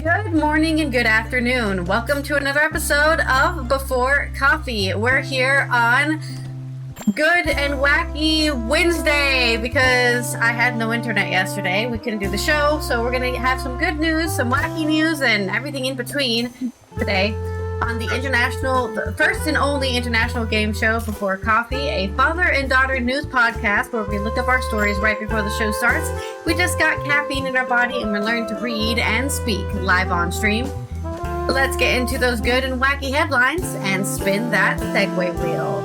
Good morning and good afternoon. Welcome to another episode of Before Coffee. We're here on Good and Wacky Wednesday because I had no internet yesterday. We couldn't do the show, so we're going to have some good news, some wacky news, and everything in between today on the first and only international game show Before Coffee, a father and daughter news podcast where we look up our stories right before the show starts. We just got caffeine in our body and we learned to read and speak live on stream. Let's get into those good and wacky headlines and spin that segue wheel.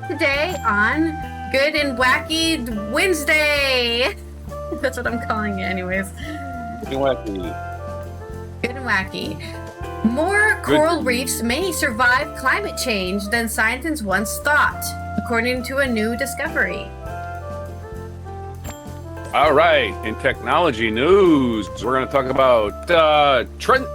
Today on Good and Wacky Wednesday. That's what I'm calling it anyways. Good and wacky. Good and wacky. More coral reefs may survive climate change than scientists once thought, according to a new discovery. All right, in technology news, we're going to talk about Trend's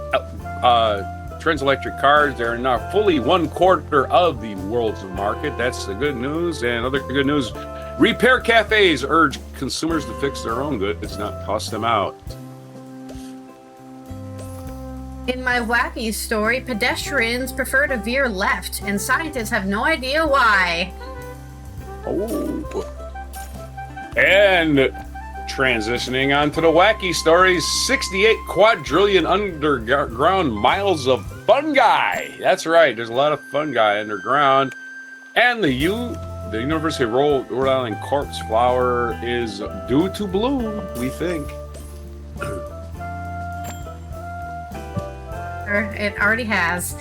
electric cars. They're now fully 1/4 of the world's market. That's the good news. And other good news, repair cafes urge consumers to fix their own goods, not toss them out. In my wacky story, pedestrians prefer to veer left, and scientists have no idea why. Oh. And transitioning on to the wacky stories, 68 quadrillion underground miles of fungi. That's right, there's a lot of fungi underground. And the University of Rhode Island corpse flower is due to bloom, we think. It already has.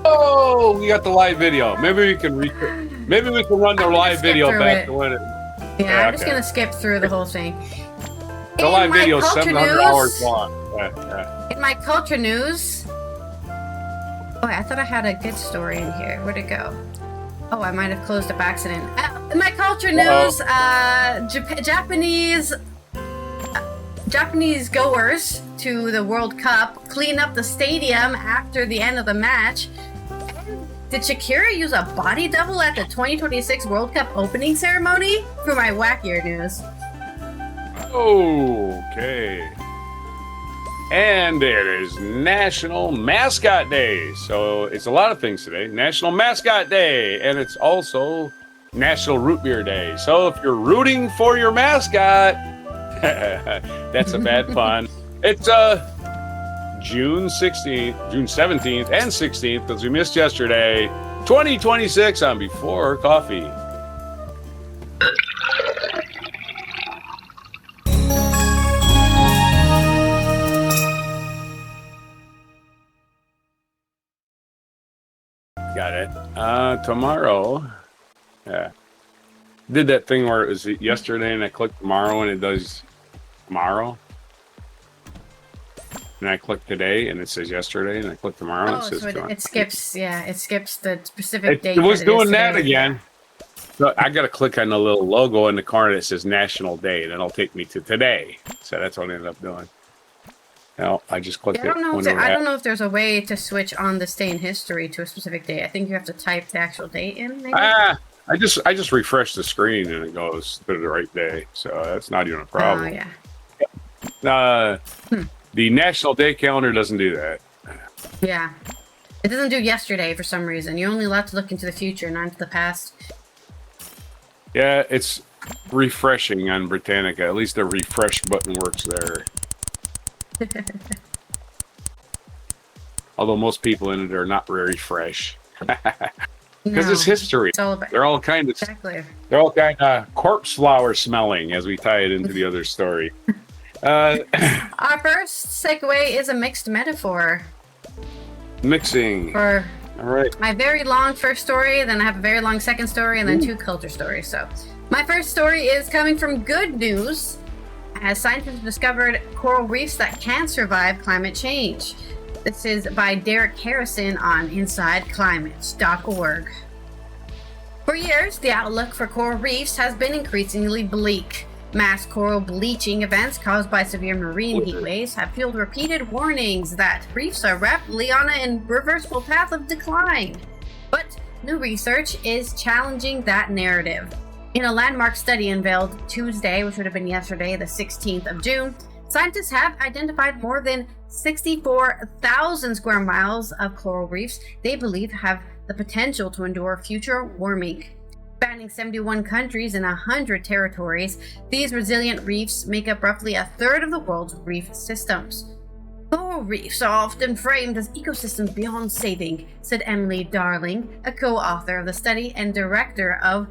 Oh, we got the live video. Maybe we can run the live video back to when it. Yeah, I'm just gonna skip through the whole thing. The live video is 700 hours long. Yeah. In my culture news, oh, I thought I had a good story in here. Where'd it go? Oh, I might have closed it by accident. In my culture news, Japanese goers to the World Cup clean up the stadium after the end of the match. Did Shakira use a body double at the 2026 World Cup opening ceremony? For my wackier news. Okay. And it is National Mascot Day. So it's a lot of things today. National Mascot Day. And it's also National Root Beer Day. So if you're rooting for your mascot, that's a bad pun. It's June 17th and 16th, because we missed yesterday, 2026 on Before Coffee. Got it. Tomorrow. Yeah. Did that thing where it was yesterday and I clicked tomorrow and it does tomorrow. And I click today and it says yesterday, and I click tomorrow and it says tomorrow. It skips the specific date. It was doing that again. So I got to click on the little logo in the corner that says National Day, and it'll take me to today. So that's what I ended up doing. No, I just clicked it. I don't know if there's a way to switch on this day in history to a specific date. I think you have to type the actual date in, maybe? I just refresh the screen and it goes to the right day. So that's not even a problem. Oh, yeah. The National Day calendar doesn't do that. Yeah. It doesn't do yesterday for some reason. You're only allowed to look into the future, not into the past. Yeah, it's refreshing on Britannica. At least the refresh button works there. Although most people in it are not very fresh. Because it's history. It's all about they're all kind of corpse flower smelling as we tie it into the other story. Our first segue is a mixed metaphor. Mixing. For all right. My very long first story, then I have a very long second story, and then two culture stories. So my first story is coming from good news, as scientists discovered coral reefs that can survive climate change. This is by Derek Harrison on InsideClimate.org. For years, the outlook for coral reefs has been increasingly bleak. Mass coral bleaching events caused by severe marine heat waves have fueled repeated warnings that reefs are rapidly on an irreversible path of decline. But new research is challenging that narrative. In a landmark study unveiled Tuesday, which would have been yesterday, the 16th of June, scientists have identified more than 64,000 square miles of coral reefs they believe have the potential to endure future warming. Spanning 71 countries and 100 territories, these resilient reefs make up roughly a third of the world's reef systems. Coral reefs are often framed as ecosystems beyond saving, said Emily Darling, a co-author of the study and director of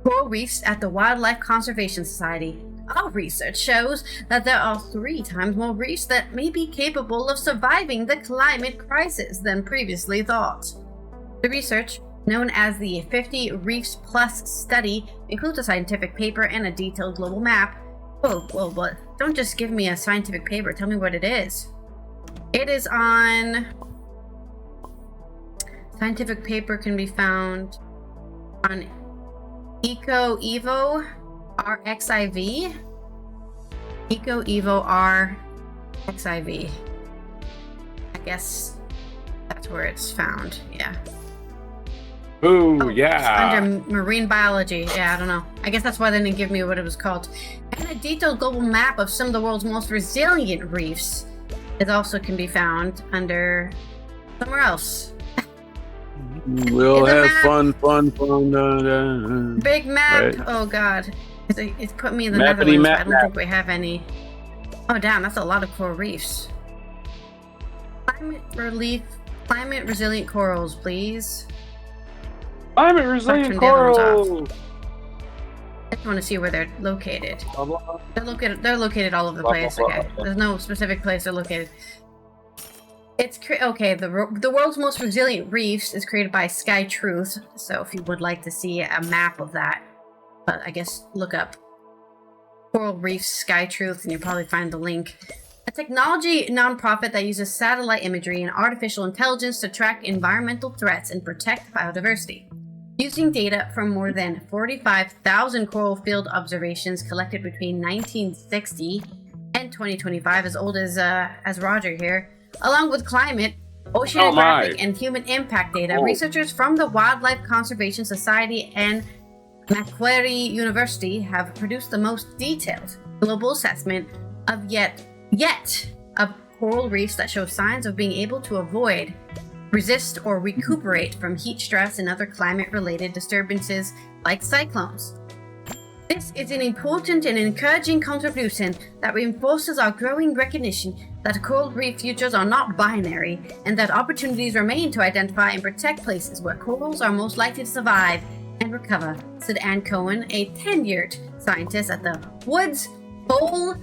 coral reefs at the Wildlife Conservation Society. Our research shows that there are 3 times more reefs that may be capable of surviving the climate crisis than previously thought. The research, known as the 50 Reefs Plus study, includes a scientific paper and a detailed global map. Whoa, don't just give me a scientific paper, tell me what it is. It is on... Scientific paper can be found on EcoEvo RXIV. EcoEvo RXIV. I guess that's where it's found, yeah. Ooh, yeah. Under marine biology. Yeah, I don't know. I guess that's why they didn't give me what it was called. And a detailed global map of some of the world's most resilient reefs. It also can be found under somewhere else. We'll have fun. Big map. Right. Oh god, it's put me in the Netherlands. I don't think we have any. Oh damn, that's a lot of coral reefs. Climate resilient corals, please. Climate resilient corals. I just want to see where they're located. They're located all over the place. Okay, there's no specific place they're located. Okay. The world's most resilient reefs is created by Sky Truth. So if you would like to see a map of that, but I guess look up Coral Reefs Sky Truth and you'll probably find the link. A technology nonprofit that uses satellite imagery and artificial intelligence to track environmental threats and protect biodiversity. Using data from more than 45,000 coral field observations collected between 1960 and 2025, as old as Roger here, along with climate, oceanographic, and human impact data, researchers from the Wildlife Conservation Society and Macquarie University have produced the most detailed global assessment of of coral reefs that show signs of being able to avoid, resist, or recuperate from heat stress and other climate-related disturbances like cyclones. This is an important and encouraging contribution that reinforces our growing recognition that coral reef futures are not binary and that opportunities remain to identify and protect places where corals are most likely to survive and recover, said Ann Cohen, a tenured scientist at the Woods Hole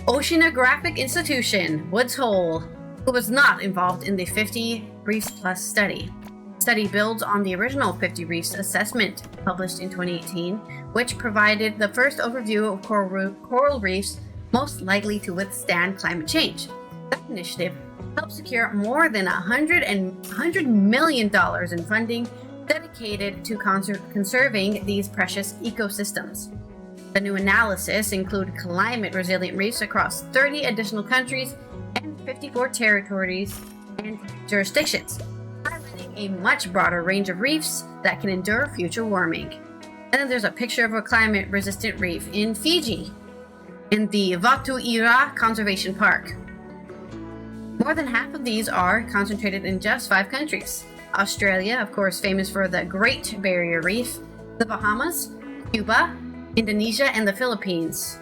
Oceanographic Institution, Woods Hole, who was not involved in the 50 Reefs Plus study. The study builds on the original 50 Reefs assessment published in 2018, which provided the first overview of coral reefs most likely to withstand climate change. That initiative helped secure more than $100 million in funding dedicated to conserving these precious ecosystems. The new analysis includes climate-resilient reefs across 30 additional countries and 54 territories and jurisdictions, highlighting a much broader range of reefs that can endure future warming. And then there's a picture of a climate-resistant reef in Fiji, in the Vatuira Conservation Park. More than half of these are concentrated in just 5 countries. Australia, of course, famous for the Great Barrier Reef, the Bahamas, Cuba, Indonesia, and the Philippines.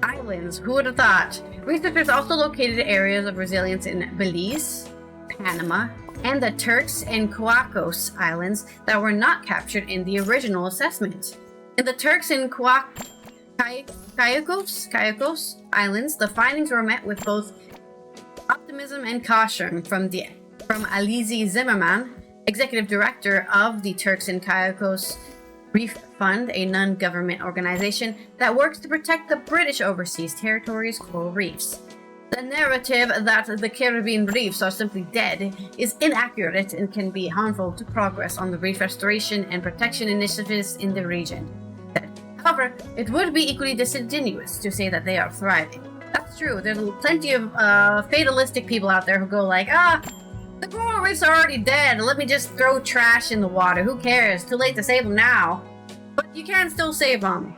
Islands, who would have thought? Researchers also located areas of resilience in Belize, Panama, and the Turks and Caicos Islands that were not captured in the original assessment. In the Turks and Caicos Islands, the findings were met with both optimism and caution from Alize Zimmerman, executive director of the Turks and Caicos Reef Fund, a non-government organization that works to protect the British Overseas Territories' coral reefs. The narrative that the Caribbean reefs are simply dead is inaccurate and can be harmful to progress on the reef restoration and protection initiatives in the region. However, it would be equally disingenuous to say that they are thriving. That's true. There's plenty of fatalistic people out there who go like, the coral reefs are already dead. Let me just throw trash in the water. Who cares? Too late to save them now. But you can still save them.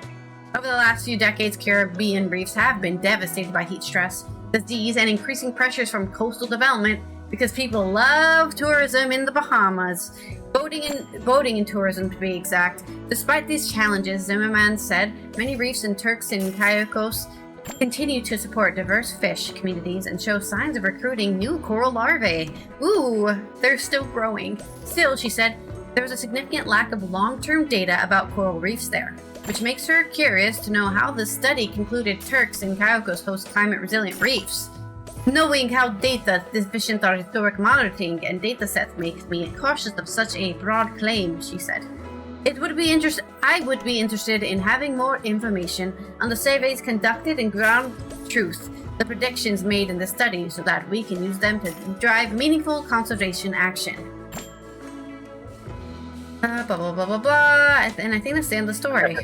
Over the last few decades, Caribbean reefs have been devastated by heat stress, disease, and increasing pressures from coastal development because people love tourism in the Bahamas. Boating and tourism, to be exact. Despite these challenges, Zimmerman said, many reefs and Turks and Caicos continue to support diverse fish communities and show signs of recruiting new coral larvae. Ooh, they're still growing. Still, she said, there was a significant lack of long-term data about coral reefs there, which makes her curious to know how the study concluded Turks and Caicos host climate-resilient reefs. Knowing how data deficient our historic monitoring and data sets makes me cautious of such a broad claim, she said. I would be interested in having more information on the surveys conducted and ground truth, the predictions made in the study, so that we can use them to drive meaningful conservation action. Blah, blah, blah, blah, blah. And I think that's the end of the story.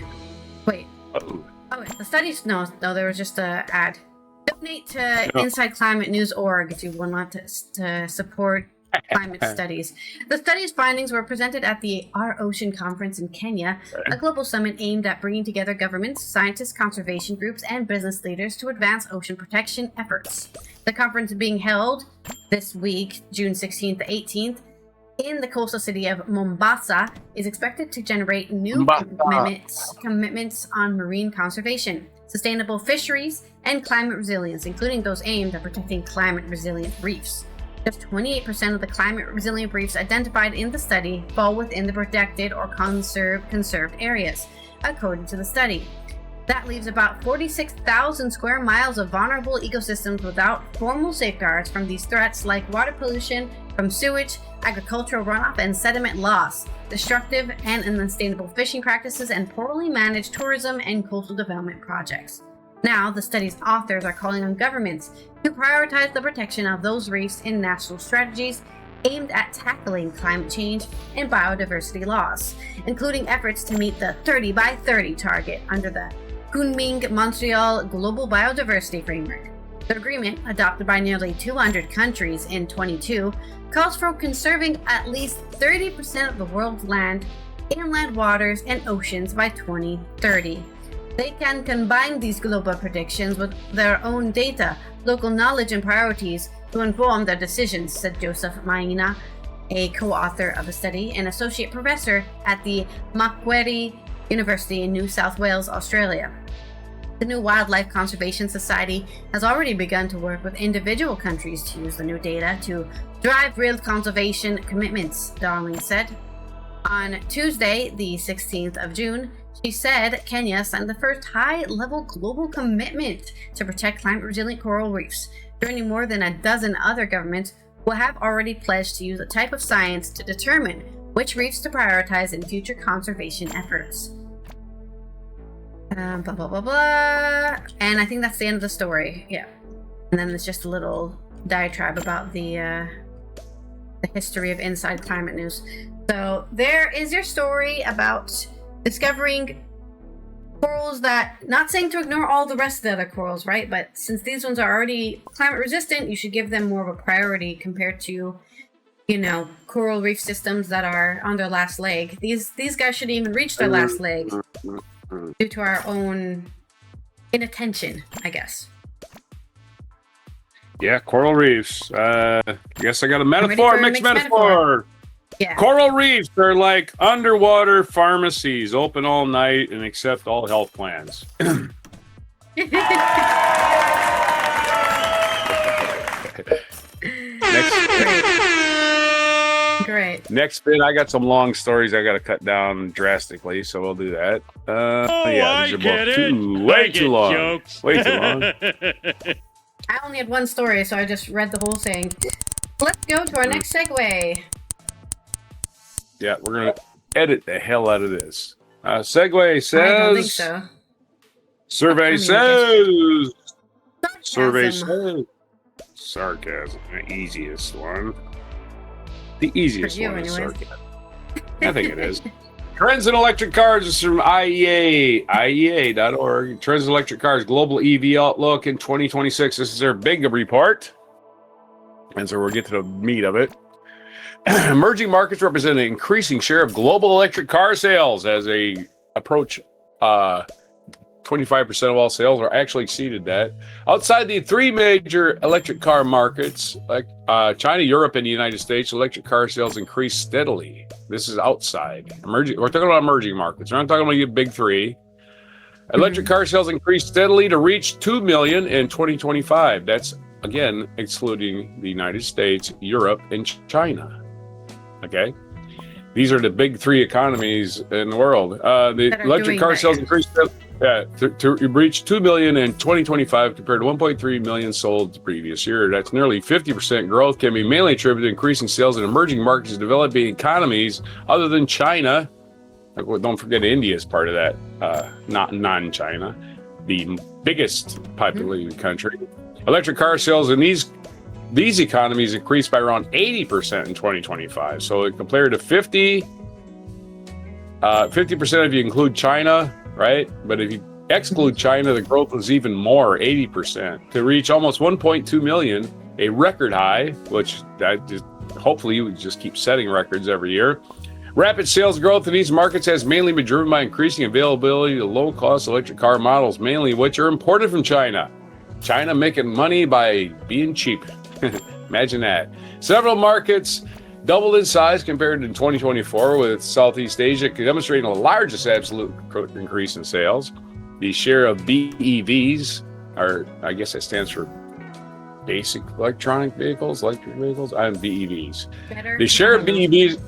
Wait. Uh-oh. Oh, wait. The studies? No, there was just an ad. Donate to InsideClimateNews.org if you want to support climate studies. The study's findings were presented at the Our Ocean Conference in Kenya, a global summit aimed at bringing together governments, scientists, conservation groups, and business leaders to advance ocean protection efforts. The conference being held this week, June 16th to 18th, in the coastal city of Mombasa, is expected to generate new commitments on marine conservation, sustainable fisheries, and climate resilience, including those aimed at protecting climate-resilient reefs. Just 28% of the climate-resilient reefs identified in the study fall within the protected or conserved areas, according to the study. That leaves about 46,000 square miles of vulnerable ecosystems without formal safeguards from these threats like water pollution from sewage, agricultural runoff and sediment loss, destructive and unsustainable fishing practices, and poorly managed tourism and coastal development projects. Now, the study's authors are calling on governments to prioritize the protection of those reefs in national strategies aimed at tackling climate change and biodiversity loss, including efforts to meet the 30 by 30 target under the Kunming-Montreal Global Biodiversity Framework. The agreement, adopted by nearly 200 countries in 2022, calls for conserving at least 30% of the world's land, inland waters, and oceans by 2030. They can combine these global predictions with their own data, local knowledge, and priorities to inform their decisions, said Joseph Maina, a co-author of the study and associate professor at the Macquarie University in New South Wales, Australia. The new Wildlife Conservation Society has already begun to work with individual countries to use the new data to drive real conservation commitments, Darling said. On Tuesday, the 16th of June, she said Kenya signed the first high-level global commitment to protect climate-resilient coral reefs, joining more than a dozen other governments who have already pledged to use a type of science to determine which reefs to prioritize in future conservation efforts. Blah, blah, blah, blah. And I think that's the end of the story. Yeah. And then there's just a little diatribe about the history of Inside Climate News. So there is your story about discovering corals that, not saying to ignore all the rest of the other corals, right? But since these ones are already climate resistant, you should give them more of a priority compared to, coral reef systems that are on their last leg. These guys shouldn't even reach their last leg due to our own inattention, I guess. Yeah, coral reefs. I guess I got a metaphor, mixed metaphor. Yeah. Coral reefs are like underwater pharmacies, open all night and accept all health plans. Great. Next bit, I got some long stories I got to cut down drastically, so we'll do that. Yeah, these are both way too long. Jokes. Way too long. I only had one story, so I just read the whole thing. Let's go to our next segue. Yeah, we're going to edit the hell out of this. Segue says... I don't think so. Survey says... Sarcasm. Survey says... Sarcasm, the easiest one. The easiest one is sarcasm. I think it is. Trends in electric cars is from IEA.org. Trends in electric cars, global EV outlook in 2026. This is their big report. And so we'll get to the meat of it. Emerging markets represent an increasing share of global electric car sales as a approach 25% of all sales, or actually exceeded that. Outside the three major electric car markets, like China, Europe, and the United States, electric car sales increased steadily. This is outside. Emerging. We're talking about emerging markets. We're not talking about the big three. Electric car sales increased steadily to reach 2 million in 2025. That's, again, excluding the United States, Europe, and China. Okay? These are the big three economies in the world. The electric car sales increased to reach 2 million in 2025 compared to 1.3 million sold the previous year. That's nearly 50% growth, can be mainly attributed to increasing sales in emerging markets and developing economies other than China. Don't forget India is part of that, not non-China, the biggest populated country. Electric car sales in these economies increased by around 80% in 2025. So compared to 50% if you include China, right? But if you exclude China, the growth was even more, 80%, to reach almost 1.2 million, a record high, which that just hopefully you would just keep setting records every year. Rapid sales growth in these markets has mainly been driven by increasing availability of low-cost electric car models, mainly which are imported from China. China making money by being cheap. Imagine that. Several markets doubled in size compared to 2024, with Southeast Asia demonstrating the largest absolute increase in sales. The share of BEVs, or I guess that stands for basic electric vehicles, I'm BEVs. The share of BEVs,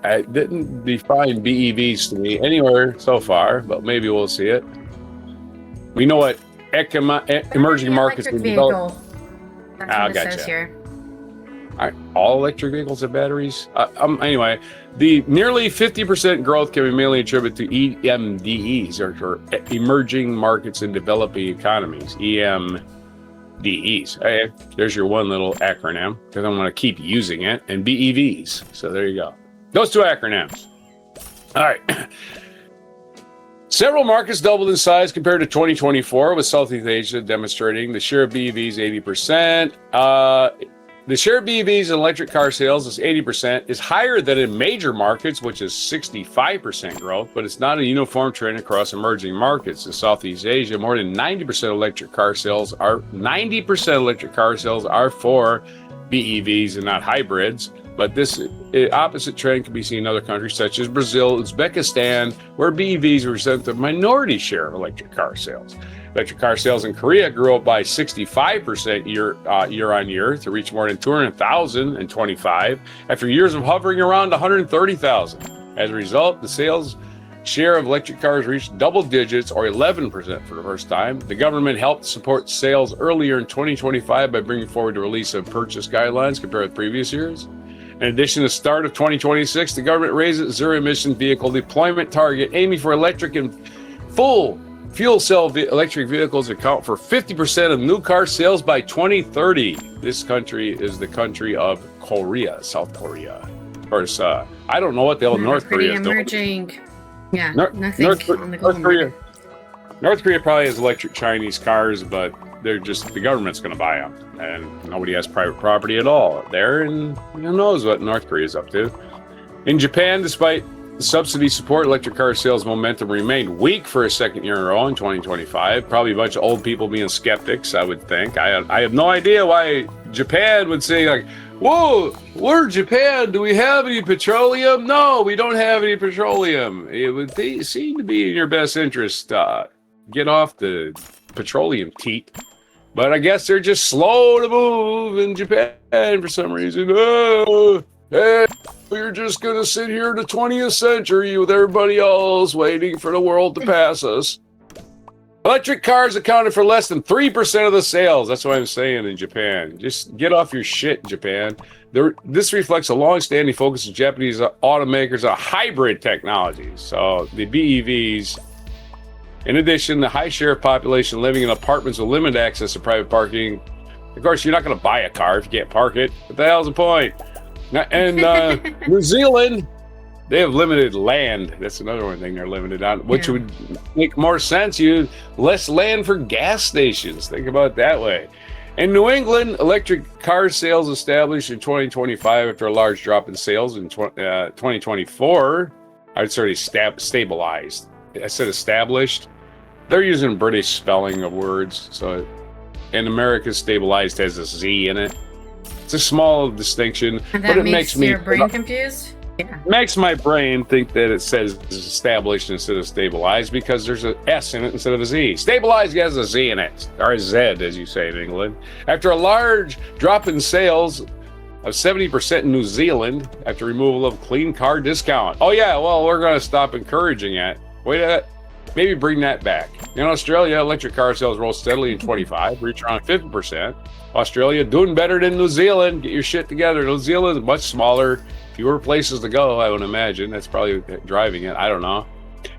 I didn't define BEVs to me anywhere so far, but maybe we'll see it. We know what emerging markets will develop. That's what it says here. All electric vehicles have batteries. Anyway, the nearly 50% growth can be mainly attributed to EMDEs, or emerging markets and developing economies. EMDEs. Hey, there's your one little acronym, because I'm going to keep using it. And BEVs. So there you go. Those two acronyms. All right. Several markets doubled in size compared to 2024, with Southeast Asia demonstrating the share of BEVs 80%. The share of BEVs in electric car sales is 80%, is higher than in major markets, which is 65% growth, but it's not a uniform trend across emerging markets. In Southeast Asia, more than 90% electric car sales are for BEVs and not hybrids. But this opposite trend can be seen in other countries such as Brazil, Uzbekistan, where BEVs represent the minority share of electric car sales. Electric car sales in Korea grew up by 65% year on year to reach more than 200,000 in 25, after years of hovering around 130,000. As a result, the sales share of electric cars reached double digits, or 11% for the first time. The government helped support sales earlier in 2025 by bringing forward the release of purchase guidelines compared with previous years. In addition, to the start of 2026, the government raised its zero-emission vehicle deployment target, aiming for electric and full fuel cell electric vehicles to account for 50% of new car sales by 2030. This country is the country of Korea, South Korea. Of course, I don't know what the hell North Korea is doing. Emerging. Yeah, nothing on the North Korea. North Korea probably has electric Chinese cars, but they're just, the government's going to buy them, and nobody has private property at all there, and who knows what North Korea is up to. In Japan, despite the subsidy support, electric car sales momentum remained weak for a second year in a row in 2025. Probably a bunch of old people being skeptics, I would think. I have no idea why Japan would say, like, whoa, we're Japan. Do we have any petroleum? No, we don't have any petroleum. It would seem to be in your best interest. Get off the petroleum teat. But I guess they're just slow to move in Japan for some reason. Oh, hey, we're just going to sit here in the 20th century with everybody else waiting for the world to pass us. Electric cars accounted for less than 3% of the sales. That's what I'm saying in Japan. Just get off your shit, Japan. This reflects a long-standing focus of Japanese automakers on hybrid technologies. So the BEVs. In addition, the high share of population living in apartments with limited access to private parking. Of course, you're not going to buy a car if you can't park it. What the hell's the point? And New Zealand, they have limited land. That's another one thing they're limited on, which would make more sense. You less land for gas stations. Think about it that way. In New England, electric car sales established in 2025 after a large drop in sales in 2024. I'd say stabilized. I said established. They're using British spelling of words, so in America, stabilized has a Z in it. It's a small distinction, And but that it makes your brain confused? Yeah. Makes my brain think that it says established instead of stabilized because there's an S in it instead of a Z. Stabilized has a Z in it, or a Z, as you say in England. After a large drop in sales of 70% in New Zealand after removal of clean car discount. Oh yeah, well, we're going to stop encouraging it. Wait a minute. Maybe bring that back. In Australia, electric car sales rose steadily in 25, reached around 50%. Australia doing better than New Zealand. Get your shit together. New Zealand is much smaller, fewer places to go, I would imagine. That's probably driving it. I don't know.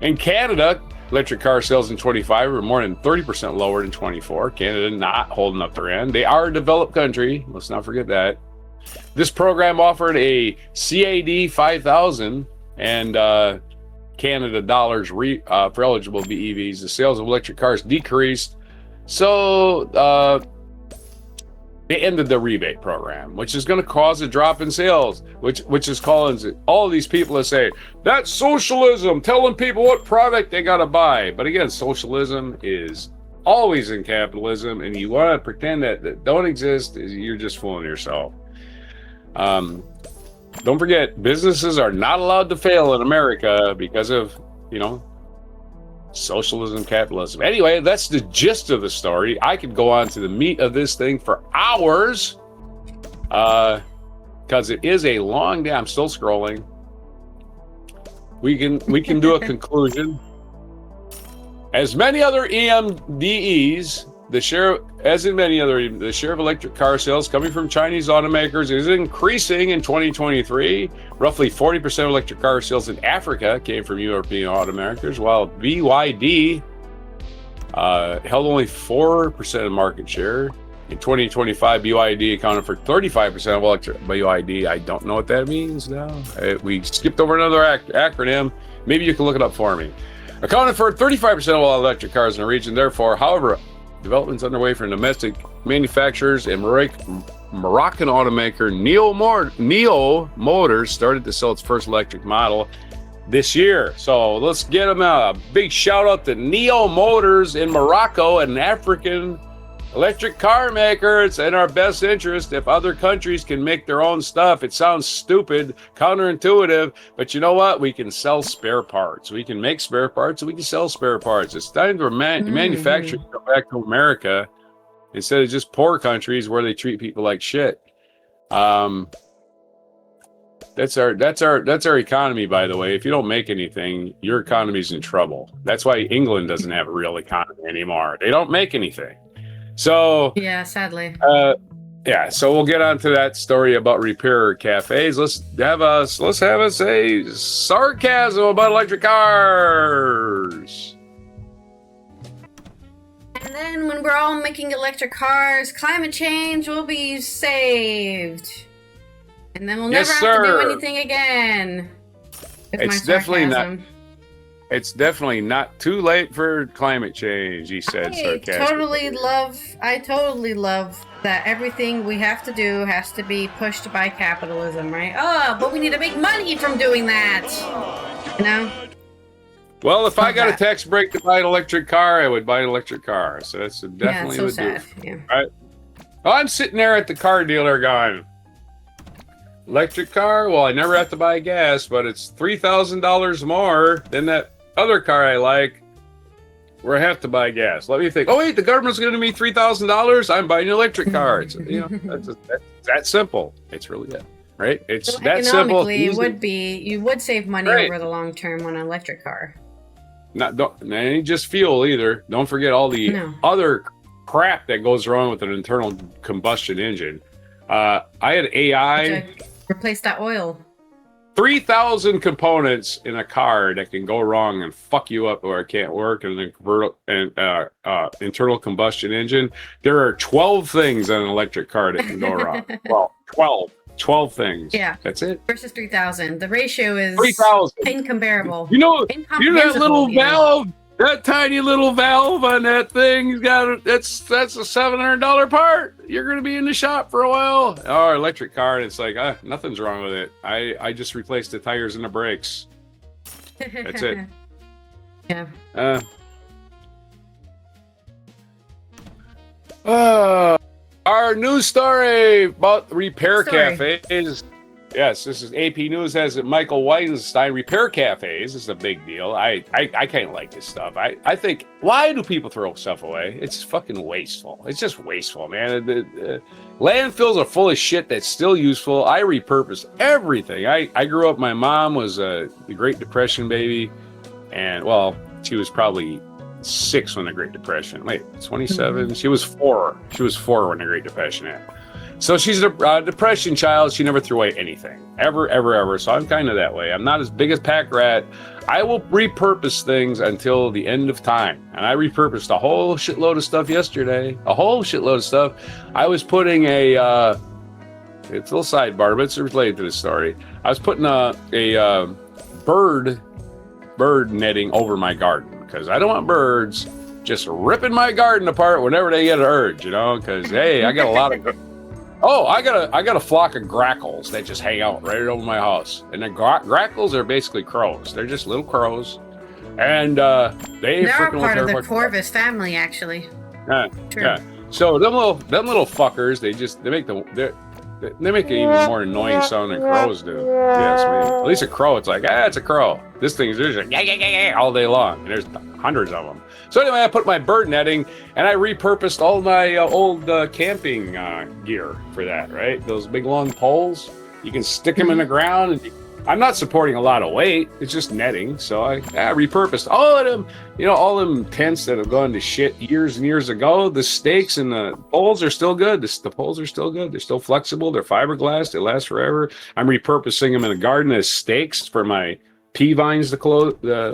In Canada, electric car sales in 25 were more than 30% lower than 24. Canada not holding up their end. They are a developed country. Let's not forget that. This program offered a CAD 5,000 and Canada dollars for eligible BEVs. The sales of electric cars decreased. So they ended the rebate program, which is going to cause a drop in sales, which is calling all of these people that say, that's socialism, telling people what product they got to buy. But again, socialism is always in capitalism, and you want to pretend that don't exist, you're just fooling yourself. Don't forget, businesses are not allowed to fail in America because of, socialism, capitalism. Anyway, that's the gist of the story. I could go on to the meat of this thing for hours, because it is a long day. I'm still scrolling. We can do a conclusion. As many other EMDEs, the share of electric car sales coming from Chinese automakers is increasing in 2023. Roughly 40% of electric car sales in Africa came from European automakers, while BYD held only 4% of market share. In 2025, BYD accounted for 35% of electric BYD. I don't know what that means now. We skipped over another acronym. Maybe you can look it up for me. Accounted for 35% of all electric cars in the region. Therefore, however, development's underway for domestic manufacturers, and Moroccan automaker Neo Motors started to sell its first electric model this year. So let's get them a big shout out to Neo Motors in Morocco, an African electric car maker. It's in our best interest if other countries can make their own stuff. It sounds stupid, counterintuitive, but you know what? We can sell spare parts. We can make spare parts, and we can sell spare parts. It's time for manufacturing to go back to America instead of just poor countries where they treat people like shit. That's our economy, by the way. If you don't make anything, your economy's in trouble. That's why England doesn't have a real economy anymore. They don't make anything. So yeah, sadly. So we'll get on to that story about repair cafes. Let's have us a sarcasm about electric cars. And then when we're all making electric cars, climate change will be saved. And then we'll never have to do anything again. It's definitely not too late for climate change, he said sarcastically. I totally love that everything we have to do has to be pushed by capitalism, right? Oh, but we need to make money from doing that. Well, if I got a tax break to buy an electric car, I would buy an electric car. So that's definitely it's so sad. Yeah. Right? Well, I'm sitting there at the car dealer going, electric car? Well, I never have to buy gas, but it's $3,000 more than that other car I like where I have to buy gas. Let me think. Oh wait, the government's going to give me $3,000. I'm buying an electric car. It's, that's that simple. It's really it, right? It's so that simple. You would save money over the long term on an electric car. Ain't just fuel either. Don't forget all the other crap that goes wrong with an internal combustion engine. I had AI replace that oil. 3,000 components in a car that can go wrong and fuck you up or it can't work, and then internal combustion engine. There are 12 things on an electric car that can go wrong. Well, 12 things. Yeah. That's it. Versus 3,000. The ratio is 3,000. Incomparable. You know that little valve, that tiny little valve on that thing, that's a $700 part. You're going to be in the shop for a while. Or electric car, and it's like, nothing's wrong with it. I just replaced the tires and the brakes. That's it. Yeah. Our news story about repair Story. cafes. Yes, this is AP News has it. Michael Weinstein. Repair cafes is a big deal. I kind of like this stuff. I think, why do people throw stuff away? It's fucking wasteful. It's just wasteful, man. The landfills are full of shit that's still useful. I repurpose everything. I grew up, my mom was the Great Depression baby. And, well, she was probably 6 when the Great Depression. Wait, 27? She was 4. She was 4 when the Great Depression happened. So she's a depression child. She never threw away anything. Ever. So I'm kind of that way. I'm not as big as pack rat. I will repurpose things until the end of time. And I repurposed a whole shitload of stuff yesterday. A whole shitload of stuff. I was putting it's a little sidebar, but it's related to this story. I was putting a bird netting over my garden because I don't want birds just ripping my garden apart whenever they get an urge, because, hey, I got a lot of... Oh, I got a flock of grackles that just hang out right over my house. And the grackles are basically crows. They're just little crows. And they're part of the Corvus family, actually. Yeah, sure. Yeah. So them little fuckers, they make an even more annoying sound than crows do. Yes, man. At least a crow, it's like, it's a crow. This thing's just like, all day long. And there's hundreds of them. So anyway, I put my bird netting, and I repurposed all my old camping gear for that, right? Those big long poles. You can stick them in the ground. And I'm not supporting a lot of weight. It's just netting. So I repurposed all of them. All them tents that have gone to shit years and years ago. The stakes and the poles are still good. The poles are still good. They're still flexible. They're fiberglass. They last forever. I'm repurposing them in the garden as stakes for my pea vines to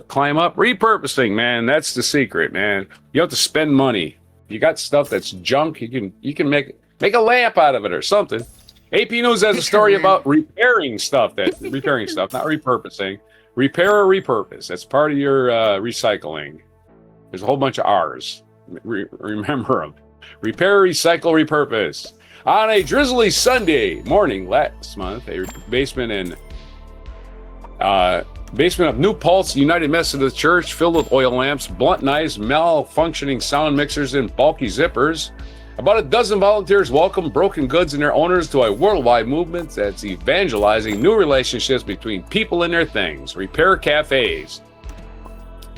climb up. Repurposing, man. That's the secret, man. You have to spend money. You got stuff that's junk. You can make a lamp out of it or something. AP News has a story about repairing stuff, not repurposing. Repair or repurpose. That's part of your recycling. There's a whole bunch of R's. Remember them. Repair, recycle, repurpose. On a drizzly Sunday morning last month, a basement of New Paltz United Methodist Church filled with oil lamps, blunt knives, malfunctioning sound mixers, and bulky zippers. About a dozen volunteers welcomed broken goods and their owners to a worldwide movement that's evangelizing new relationships between people and their things. Repair cafes.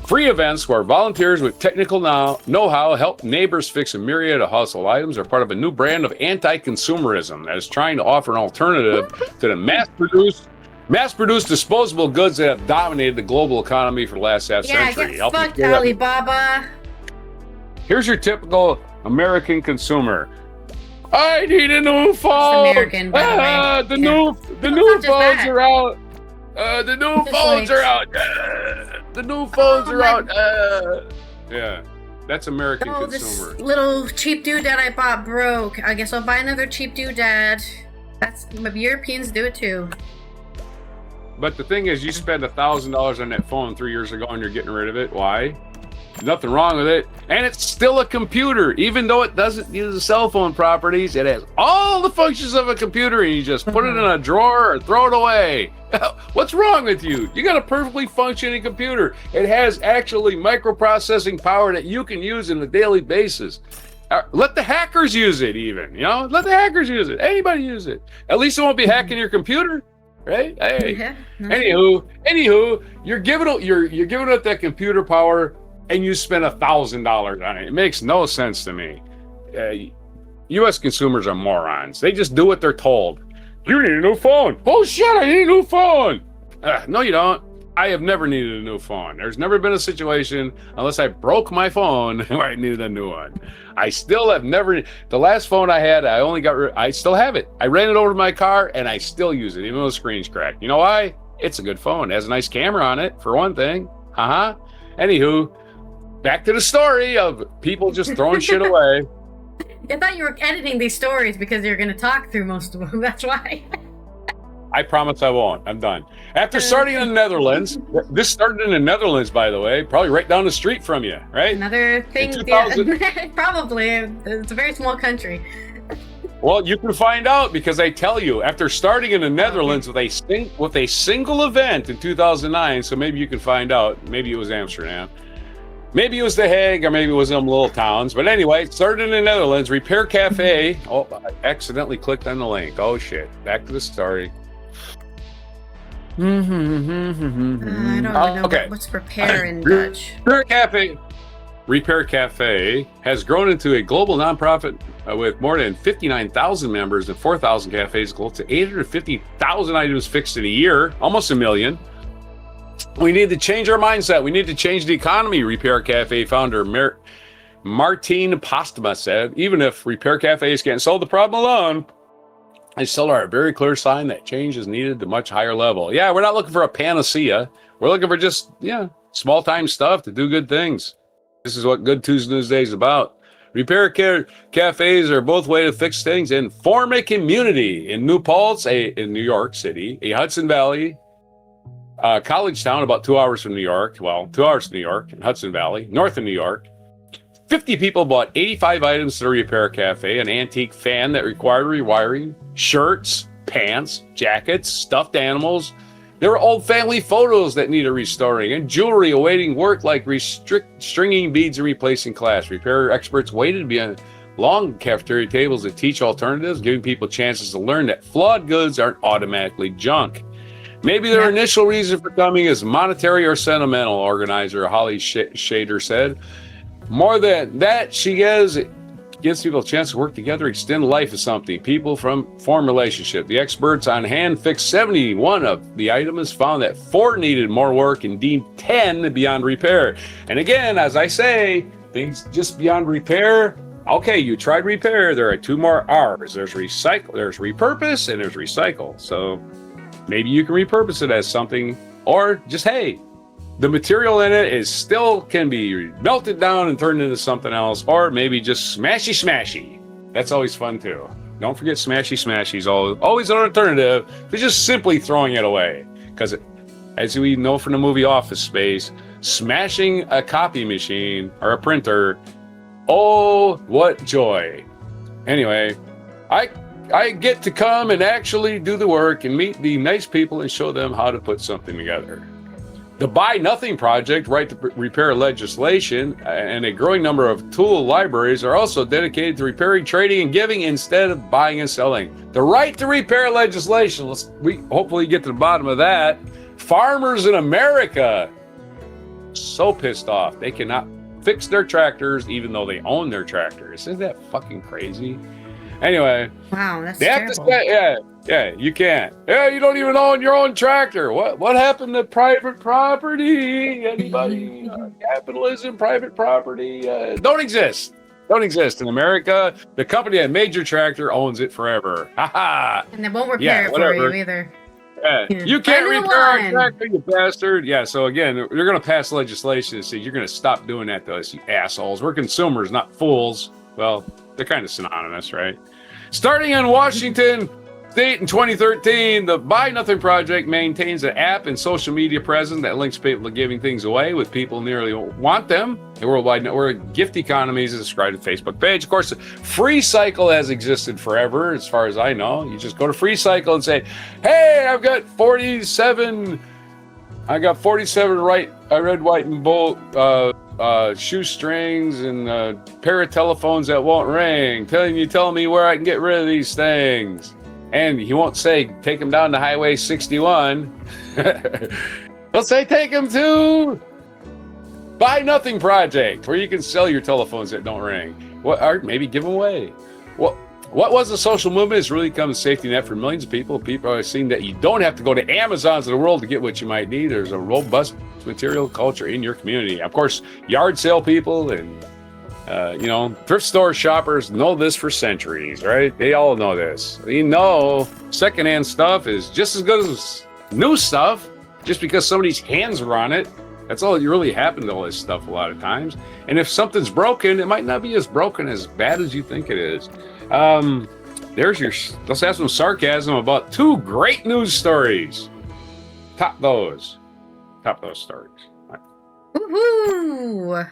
Free events where volunteers with technical know-how help neighbors fix a myriad of household items are part of a new brand of anti-consumerism that is trying to offer an alternative to the mass-produced disposable goods that have dominated the global economy for the last half-century. Yeah, get fucked, Alibaba. Here's your typical American consumer. I need a new phone. American, by the way. The new phones are out. The new phones are out. The new phones are out. Yeah, that's American consumer. This little cheap doodad I bought broke. I guess I'll buy another cheap doodad. Europeans do it too. But the thing is, you spent $1,000 on that phone 3 years ago and you're getting rid of it. Why? Nothing wrong with it. And it's still a computer. Even though it doesn't use the cell phone properties, it has all the functions of a computer, and you just put it in a drawer or throw it away. What's wrong with you? You got a perfectly functioning computer. It has actually microprocessing power that you can use on a daily basis. Let the hackers use it even, Let the hackers use it. Anybody use it. At least it won't be hacking your computer. Right? Hey. Yeah. Anywho, you're giving it that computer power, and you spend $1,000 on it. It makes no sense to me. U.S. consumers are morons. They just do what they're told. You need a new phone. Oh shit! I need a new phone. No, you don't. I have never needed a new phone. There's never been a situation, unless I broke my phone, where I needed a new one. I still have never. The last phone I had, I still have it. I ran it over to my car, and I still use it, even though the screen's cracked. You know why? It's a good phone. It has a nice camera on it, for one thing. Anywho, back to the story of people just throwing shit away. I thought you were editing these stories because you're going to talk through most of them. That's why. I promise I won't. I'm done. After starting in the Netherlands, this started in the Netherlands, by the way, probably right down the street from you, right? Another thing, yeah, probably. It's a very small country. Well, you can find out because I tell you, after starting in the Netherlands with a single event in 2009, so maybe you can find out. Maybe it was Amsterdam. Maybe it was The Hague, or maybe it was them little towns. But anyway, it started in the Netherlands. Repair Cafe. Oh, I accidentally clicked on the link. Oh, shit. Back to the story. I don't know. Okay. What's repair in Dutch? Repair Cafe has grown into a global nonprofit with more than 59,000 members and 4,000 cafes, close to 850,000 items fixed in a year, almost 1 million. We need to change our mindset. We need to change the economy, Repair Cafe founder Martine Postma said. Even if Repair Cafes can't solve the problem alone, they still are a very clear sign that change is needed to a much higher level. Yeah, we're not looking for a panacea. We're looking for just, small-time stuff to do good things. This is what Good Tuesday is about. Repair cafes are both ways to fix things and form a community. In New Paltz, in New York City, a Hudson Valley college town about 2 hours from New York. Well, 2 hours from New York in Hudson Valley, north of New York. 50 people bought 85 items to the Repair Cafe, an antique fan that required rewiring, shirts, pants, jackets, stuffed animals. There were old family photos that needed restoring and jewelry awaiting work like stringing beads and replacing glass. Repair experts waited behind long cafeteria tables to teach alternatives, giving people chances to learn that flawed goods aren't automatically junk. Maybe their initial reason for coming is monetary or sentimental, organizer Holly Shader said. More than that, she gives people a chance to work together, extend life of something. People form relationship. The experts on hand fixed 71 of the items, found that 4 needed more work, and deemed 10 beyond repair. And again, as I say, things just beyond repair. Okay, you tried repair. There are 2 more R's. There's recycle, there's repurpose, and there's recycle. So maybe you can repurpose it as something, or just, hey, the material in it still can be melted down and turned into something else, or maybe just smashy. That's always fun too. Don't forget smashy is always an alternative to just simply throwing it away. Because as we know from the movie Office Space, smashing a copy machine or a printer, oh, what joy. Anyway, I get to come and actually do the work and meet the nice people and show them how to put something together. The Buy Nothing Project, right to repair legislation, and a growing number of tool libraries are also dedicated to repairing, trading, and giving instead of buying and selling. The right to repair legislation, we hopefully get to the bottom of that. Farmers in America, so pissed off. They cannot fix their tractors even though they own their tractors. Isn't that fucking crazy? Anyway. Wow, that's they terrible. Have to say, yeah, you can't. Yeah, you don't even own your own tractor. What happened to private property? Anybody? Capitalism, private property don't exist. Don't exist in America. The company that made your tractor owns it forever. Ha ha. And they won't repair it for you either. Yeah. You can't repair our tractor, you bastard. Yeah, so again, they're going to pass legislation that says you're going to stop doing that to us, you assholes. We're consumers, not fools. Well, they're kind of synonymous, right? Starting in Washington State in 2013, the Buy Nothing Project maintains an app and social media presence that links people to giving things away with people nearly want them. The worldwide network gift economies is described at Facebook page. Of course, Free Cycle has existed forever, as far as I know. You just go to Free Cycle and say, hey, I've got 47 red, white, and bolt shoestrings and a pair of telephones that won't ring. Tell me where I can get rid of these things. And he won't say, take them down to Highway 61. He'll say, take them to Buy Nothing Project, where you can sell your telephones that don't ring. Or maybe give them away. What was the social movement? It's really become a safety net for millions of people. People are seeing that you don't have to go to Amazons of the world to get what you might need. There's a robust material culture in your community. Of course, yard sale people and thrift store shoppers know this for centuries, right? They all know this. You know, secondhand stuff is just as good as new stuff, just because somebody's hands are on it. That's all that really happened to all this stuff a lot of times. And if something's broken, it might not be as broken as bad as you think it is. Let's have some sarcasm about 2 great news stories. Top those stories. Woohoo!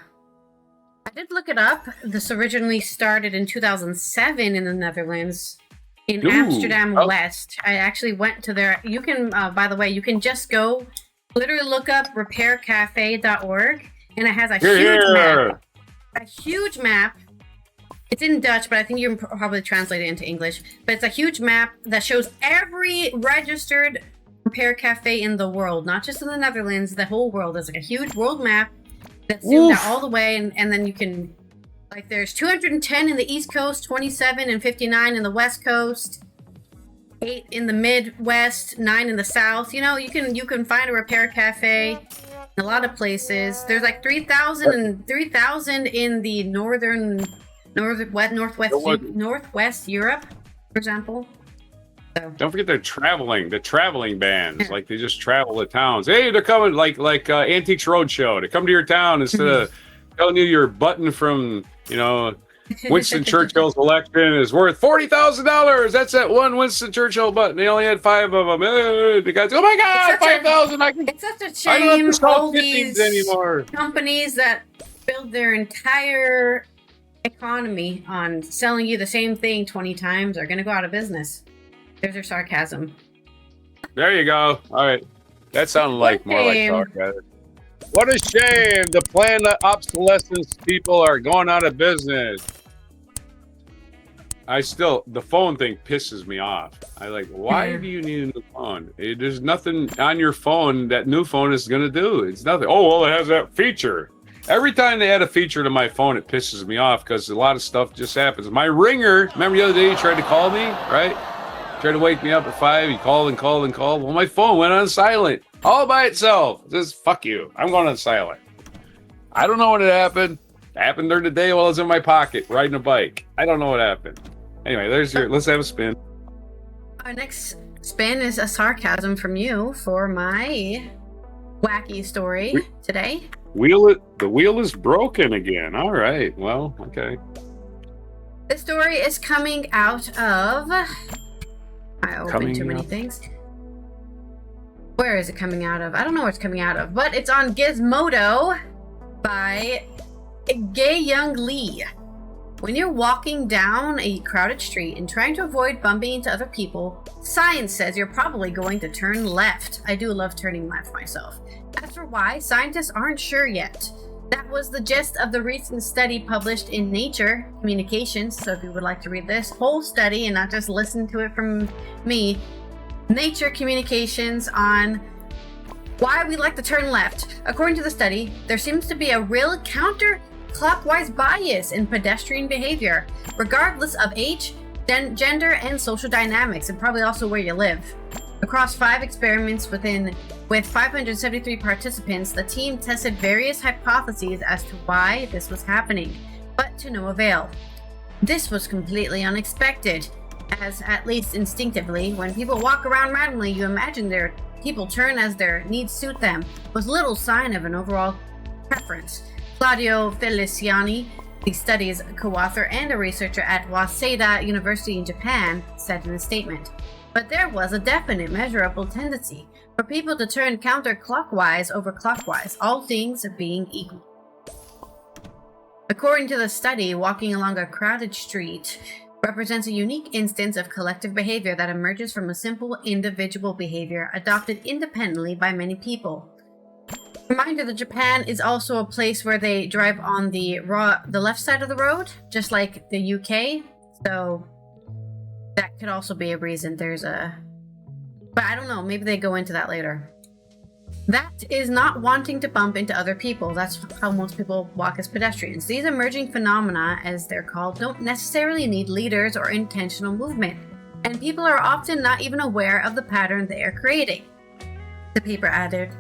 I did look it up. This originally started in 2007 in the Netherlands. in Amsterdam West. I actually went to their, you can, by the way, you can just go literally look up repaircafe.org and it has a huge map. A huge map. It's in Dutch, but I think you can probably translate it into English. But it's a huge map that shows every registered repair cafe in the world, not just in the Netherlands, the whole world. There's like a huge world map that's zoomed out all the way, and then you can, like, there's 210 in the East Coast, 27 and 59 in the West Coast, 8 in the Midwest, 9 in the South. You know, you can find a repair cafe in a lot of places. There's like 3,000 in the Northwest Europe, for example. So. Don't forget the traveling bands. Like, they just travel to towns. Hey, they're coming, like Antiques Roadshow. They come to your town instead of telling you your button from, Winston Churchill's election is worth $40,000. That's that one Winston Churchill button. They only had 5 of them. The guys, oh my God, 5,000! It's such a shame all these anymore. Companies that build their entire economy on selling you the same thing 20 times are going to go out of business. There's their sarcasm. There you go. All right. That sounded like more like sarcasm. What a shame. The planned obsolescence people are going out of business. The phone thing pisses me off. Why do you need a new phone? There's nothing on your phone that new phone is going to do. It's nothing. Oh, well, it has that feature. Every time they add a feature to my phone, it pisses me off because a lot of stuff just happens. My ringer, remember the other day you tried to call me, right? Tried to wake me up at 5. You called and called and called. Well, my phone went on silent all by itself. Just fuck you. I'm going on silent. I don't know when it happened. It happened during the day while I was in my pocket riding a bike. I don't know what happened. Anyway, let's have a spin. Our next spin is a sarcasm from you for my wacky story today. The wheel is broken again. All right. Well, okay. This story is coming out of... I opened too many things. Where is it coming out of? I don't know where it's coming out of, but it's on Gizmodo by Gay Young Lee. When you're walking down a crowded street and trying to avoid bumping into other people, science says you're probably going to turn left. I do love turning left myself. As for why, scientists aren't sure yet. That was the gist of the recent study published in Nature Communications. So if you would like to read this whole study and not just listen to it from me, Nature Communications on why we like to turn left. According to the study, there seems to be a real counter-clockwise bias in pedestrian behavior, regardless of age, gender, and social dynamics, and probably also where you live. Across 5 experiments with 573 participants, the team tested various hypotheses as to why this was happening, but to no avail. This was completely unexpected, as at least instinctively, when people walk around randomly, you imagine their people turn as their needs suit them, with little sign of an overall preference. Claudio Feliciani, the study's co-author and a researcher at Waseda University in Japan, said in a statement. But there was a definite measurable tendency for people to turn counterclockwise over clockwise, all things being equal. According to the study, walking along a crowded street represents a unique instance of collective behavior that emerges from a simple individual behavior adopted independently by many people. Reminder that Japan is also a place where they drive on the left side of the road, just like the UK, so that could also be a reason but I don't know, maybe they go into that later. That is not wanting to bump into other people. That's how most people walk as pedestrians. These emerging phenomena, as they're called, don't necessarily need leaders or intentional movement, and people are often not even aware of the pattern they are creating. The paper added,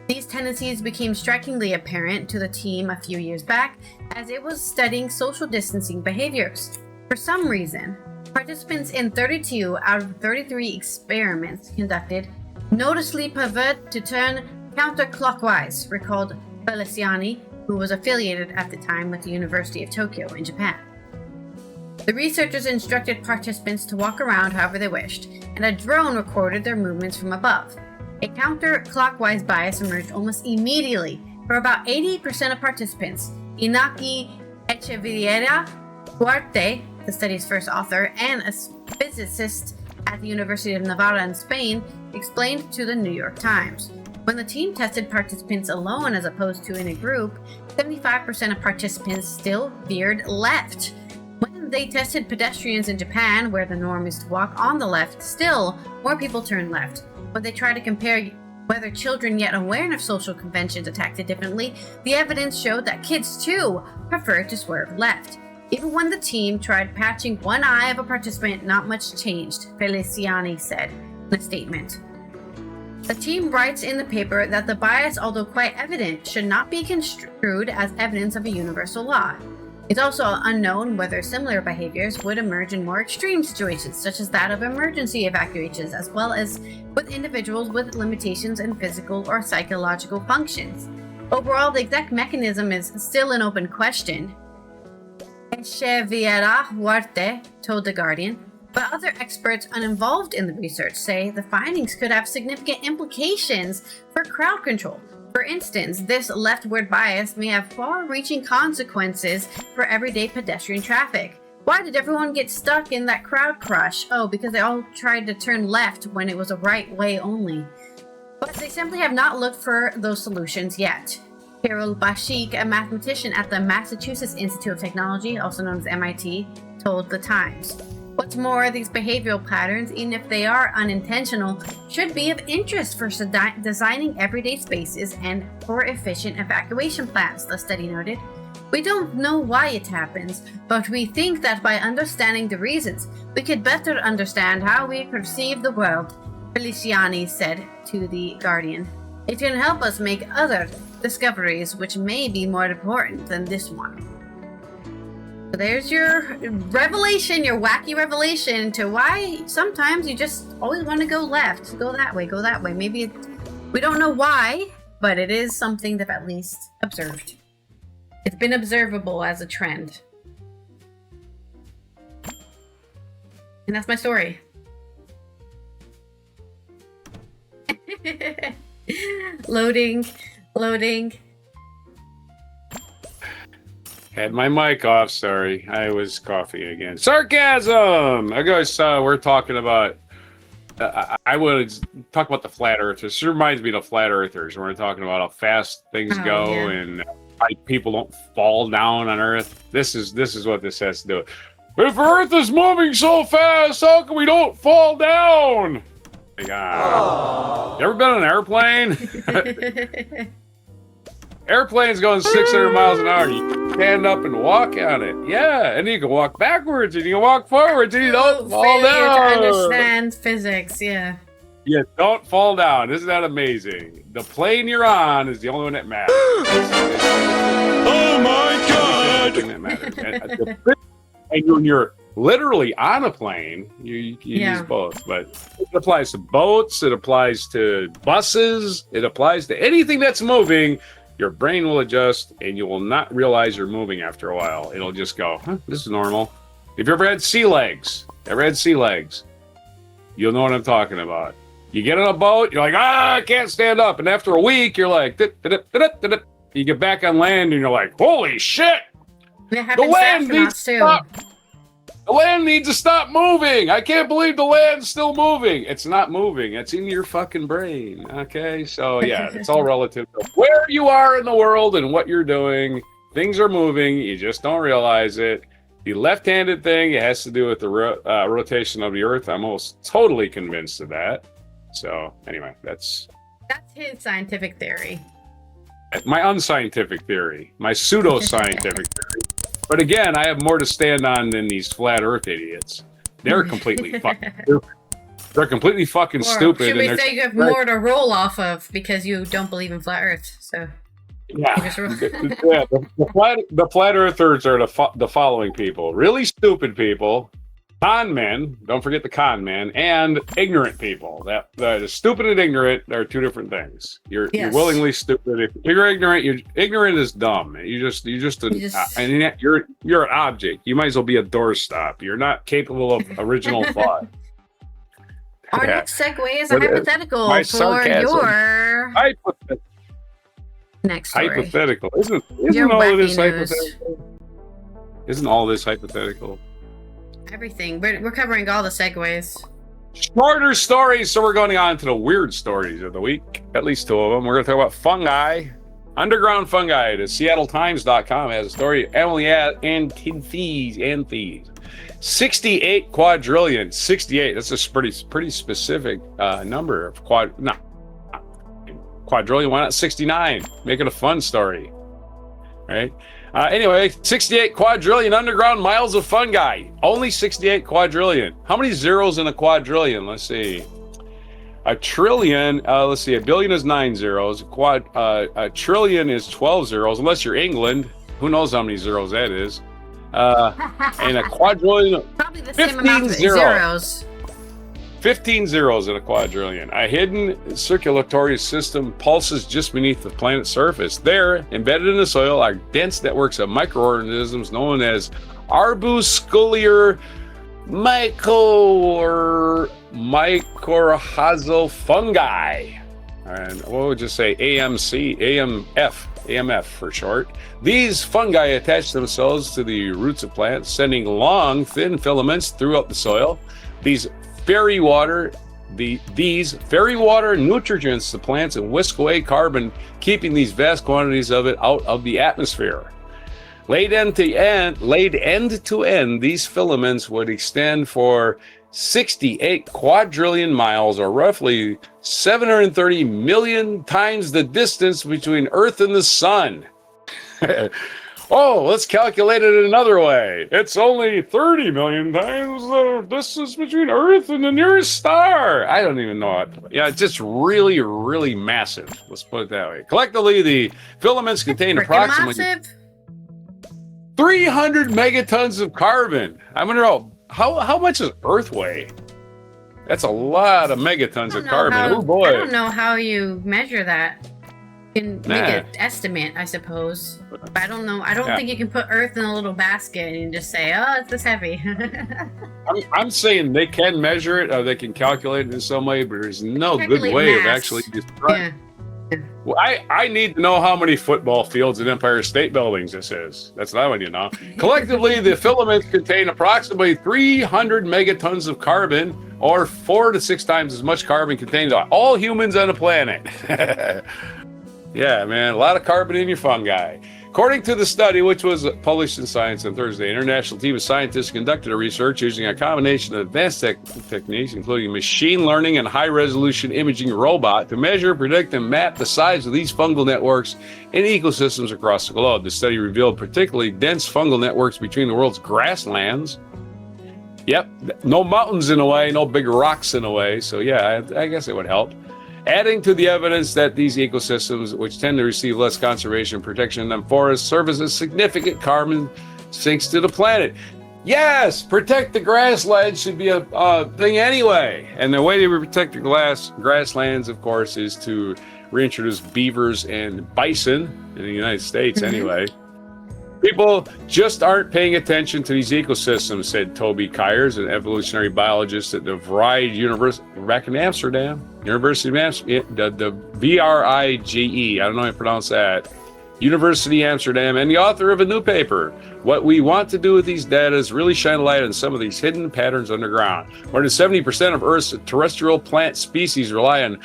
these tendencies became strikingly apparent to the team a few years back as it was studying social distancing behaviors. For some reason, participants in 32 out of 33 experiments conducted noticeably preferred to turn counterclockwise, recalled Feliciani, who was affiliated at the time with the University of Tokyo in Japan. The researchers instructed participants to walk around however they wished, and a drone recorded their movements from above. A counterclockwise bias emerged almost immediately for about 80% of participants. Inaki Echeverria Duarte, the study's first author and a physicist at the University of Nevada in Spain, explained to the New York Times. When the team tested participants alone as opposed to in a group, 75% of participants still veered left. When they tested pedestrians in Japan, where the norm is to walk on the left, still more people turned left. When they tried to compare whether children yet aware of social conventions acted differently, the evidence showed that kids too preferred to swerve left. Even when the team tried patching one eye of a participant, not much changed, Feliciani said in a statement. The team writes in the paper that the bias, although quite evident, should not be construed as evidence of a universal law. It's also unknown whether similar behaviors would emerge in more extreme situations, such as that of emergency evacuations, as well as with individuals with limitations in physical or psychological functions. Overall, the exact mechanism is still an open question, Shakira Huarte told The Guardian, but other experts uninvolved in the research say the findings could have significant implications for crowd control. For instance, this leftward bias may have far-reaching consequences for everyday pedestrian traffic. Why did everyone get stuck in that crowd crush? Oh, because they all tried to turn left when it was a right way only. But they simply have not looked for those solutions yet. Carol Bashik, a mathematician at the Massachusetts Institute of Technology, also known as MIT, told The Times. What's more, these behavioral patterns, even if they are unintentional, should be of interest for designing everyday spaces and for efficient evacuation plans, the study noted. We don't know why it happens, but we think that by understanding the reasons, we could better understand how we perceive the world, Feliciani said to The Guardian. It can help us make other discoveries which may be more important than this one. So there's your revelation, your wacky revelation to why sometimes you just always want to go left. Go that way, go that way. Maybe we don't know why, but it is something they've at least observed. It's been observable as a trend. And that's my story. Loading. Had my mic off, sorry. I was coughing again. Sarcasm! I guess we're talking about... I would talk about the flat earthers. This reminds me of the flat earthers. We're talking about how fast things go and why people don't fall down on Earth. This is what this has to do. If Earth is moving so fast, how come we don't fall down? Like, you ever been on an airplane? Airplane's going 600 miles an hour. You stand up and walk on it. Yeah, and you can walk backwards and you can walk forwards and you don't fall down. To understand physics, yeah. Yeah, don't fall down. Isn't that amazing? The plane you're on is the only one that matters. Oh my God! The thing that matters. And when you're literally on a plane, you use both. But it applies to boats. It applies to buses. It applies to anything that's moving. Your brain will adjust, and you will not realize you're moving after a while. It'll just go, this is normal. If you ever had sea legs, you'll know what I'm talking about. You get on a boat, you're like, I can't stand up. And after a week, you're like, you get back on land, and you're like, holy shit! The land needs to stop. The land needs to stop moving. I can't believe the land's still moving. It's not moving. It's in your fucking brain. Okay? So, yeah, it's all relative to where you are in the world and what you're doing. Things are moving. You just don't realize it. The left-handed thing, it has to do with the rotation of the Earth. I'm almost totally convinced of that. So, anyway, that's his scientific theory. My unscientific theory. My pseudo-scientific theory. But again, I have more to stand on than these flat Earth idiots. They're completely fucking stupid. They're completely fucking stupid. Should we say you have more to roll off of because you don't believe in flat Earth? So yeah, the flat Earthers are the following people: really stupid people, con men. Don't forget the con men, and ignorant people. That the stupid and ignorant are two different things. You're willingly stupid. If you're ignorant, ignorant is dumb. You're just and you're an object. You might as well be a doorstop. You're not capable of original thought. Our next segue is a hypothetical for your next story. Hypothetical. Isn't all of this hypothetical? Isn't all this hypothetical? everything. We're covering all the segues. Shorter stories, so we're going on to the weird stories of the week. At least 2 of them. We're going to talk about fungi. Underground fungi. The SeattleTimes.com has a story. Emily and thieves. 68 quadrillion. 68. That's a pretty specific number of quadrillion. Why not 69? Make it a fun story. Right? Anyway, 68 quadrillion underground miles of fungi. Only 68 quadrillion. How many zeros in a quadrillion? Let's see. A trillion, let's see, a billion is 9 zeros. A trillion is 12 zeros, unless you're England. Who knows how many zeros that is? And a quadrillion, probably the same amount of zeros. 15 zeros in a quadrillion. A hidden circulatory system pulses just beneath the planet's surface. There, embedded in the soil, are dense networks of microorganisms known as arbuscular mycorrhizal fungi. And what would you say? AMF for short. These fungi attach themselves to the roots of plants, sending long, thin filaments throughout the soil. These fairy water nutrients the plants and whisk away carbon, keeping these vast quantities of it out of the atmosphere. Laid end to end, these filaments would extend for 68 quadrillion miles, or roughly 730 million times the distance between Earth and the Sun. Oh, let's calculate it another way. It's only 30 million times the distance between Earth and the nearest star. I don't even know it. Yeah, it's just really, really massive. Let's put it that way. Collectively, the filaments contain approximately 300 megatons of carbon. I wonder how much does Earth weigh? That's a lot of megatons of carbon. Oh boy! I don't know how you measure that. You can make an estimate, I suppose. But I don't know. I don't think you can put Earth in a little basket and just say, "Oh, it's this heavy." I'm saying they can measure it, or they can calculate it in some way, but there's no good way of actually describing. Yeah. Well, I need to know how many football fields and Empire State Buildings this is. That's what I want to know. Collectively, the filaments contain approximately 300 megatons of carbon, or 4 to 6 times as much carbon contained by all humans on the planet. Yeah, man, a lot of carbon in your fungi. According to the study, which was published in Science on Thursday, an international team of scientists conducted a research using a combination of advanced techniques, including machine learning and high-resolution imaging robot, to measure, predict, and map the size of these fungal networks in ecosystems across the globe. The study revealed particularly dense fungal networks between the world's grasslands. Yep, no mountains in the way, no big rocks in the way, so yeah, I guess it would help. Adding to the evidence that these ecosystems, which tend to receive less conservation and protection than forests, serve as a significant carbon sinks to the planet. Yes, protect the grasslands should be a thing anyway. And the way to protect the grasslands, of course, is to reintroduce beavers and bison in the United States anyway. People just aren't paying attention to these ecosystems, said Toby Kyers, an evolutionary biologist at the Vrije University back in Amsterdam. University of Amsterdam, the VRIGE, I don't know how to pronounce that. University of Amsterdam, and the author of a new paper. What we want to do with these data is really shine a light on some of these hidden patterns underground. More than 70% of Earth's terrestrial plant species rely on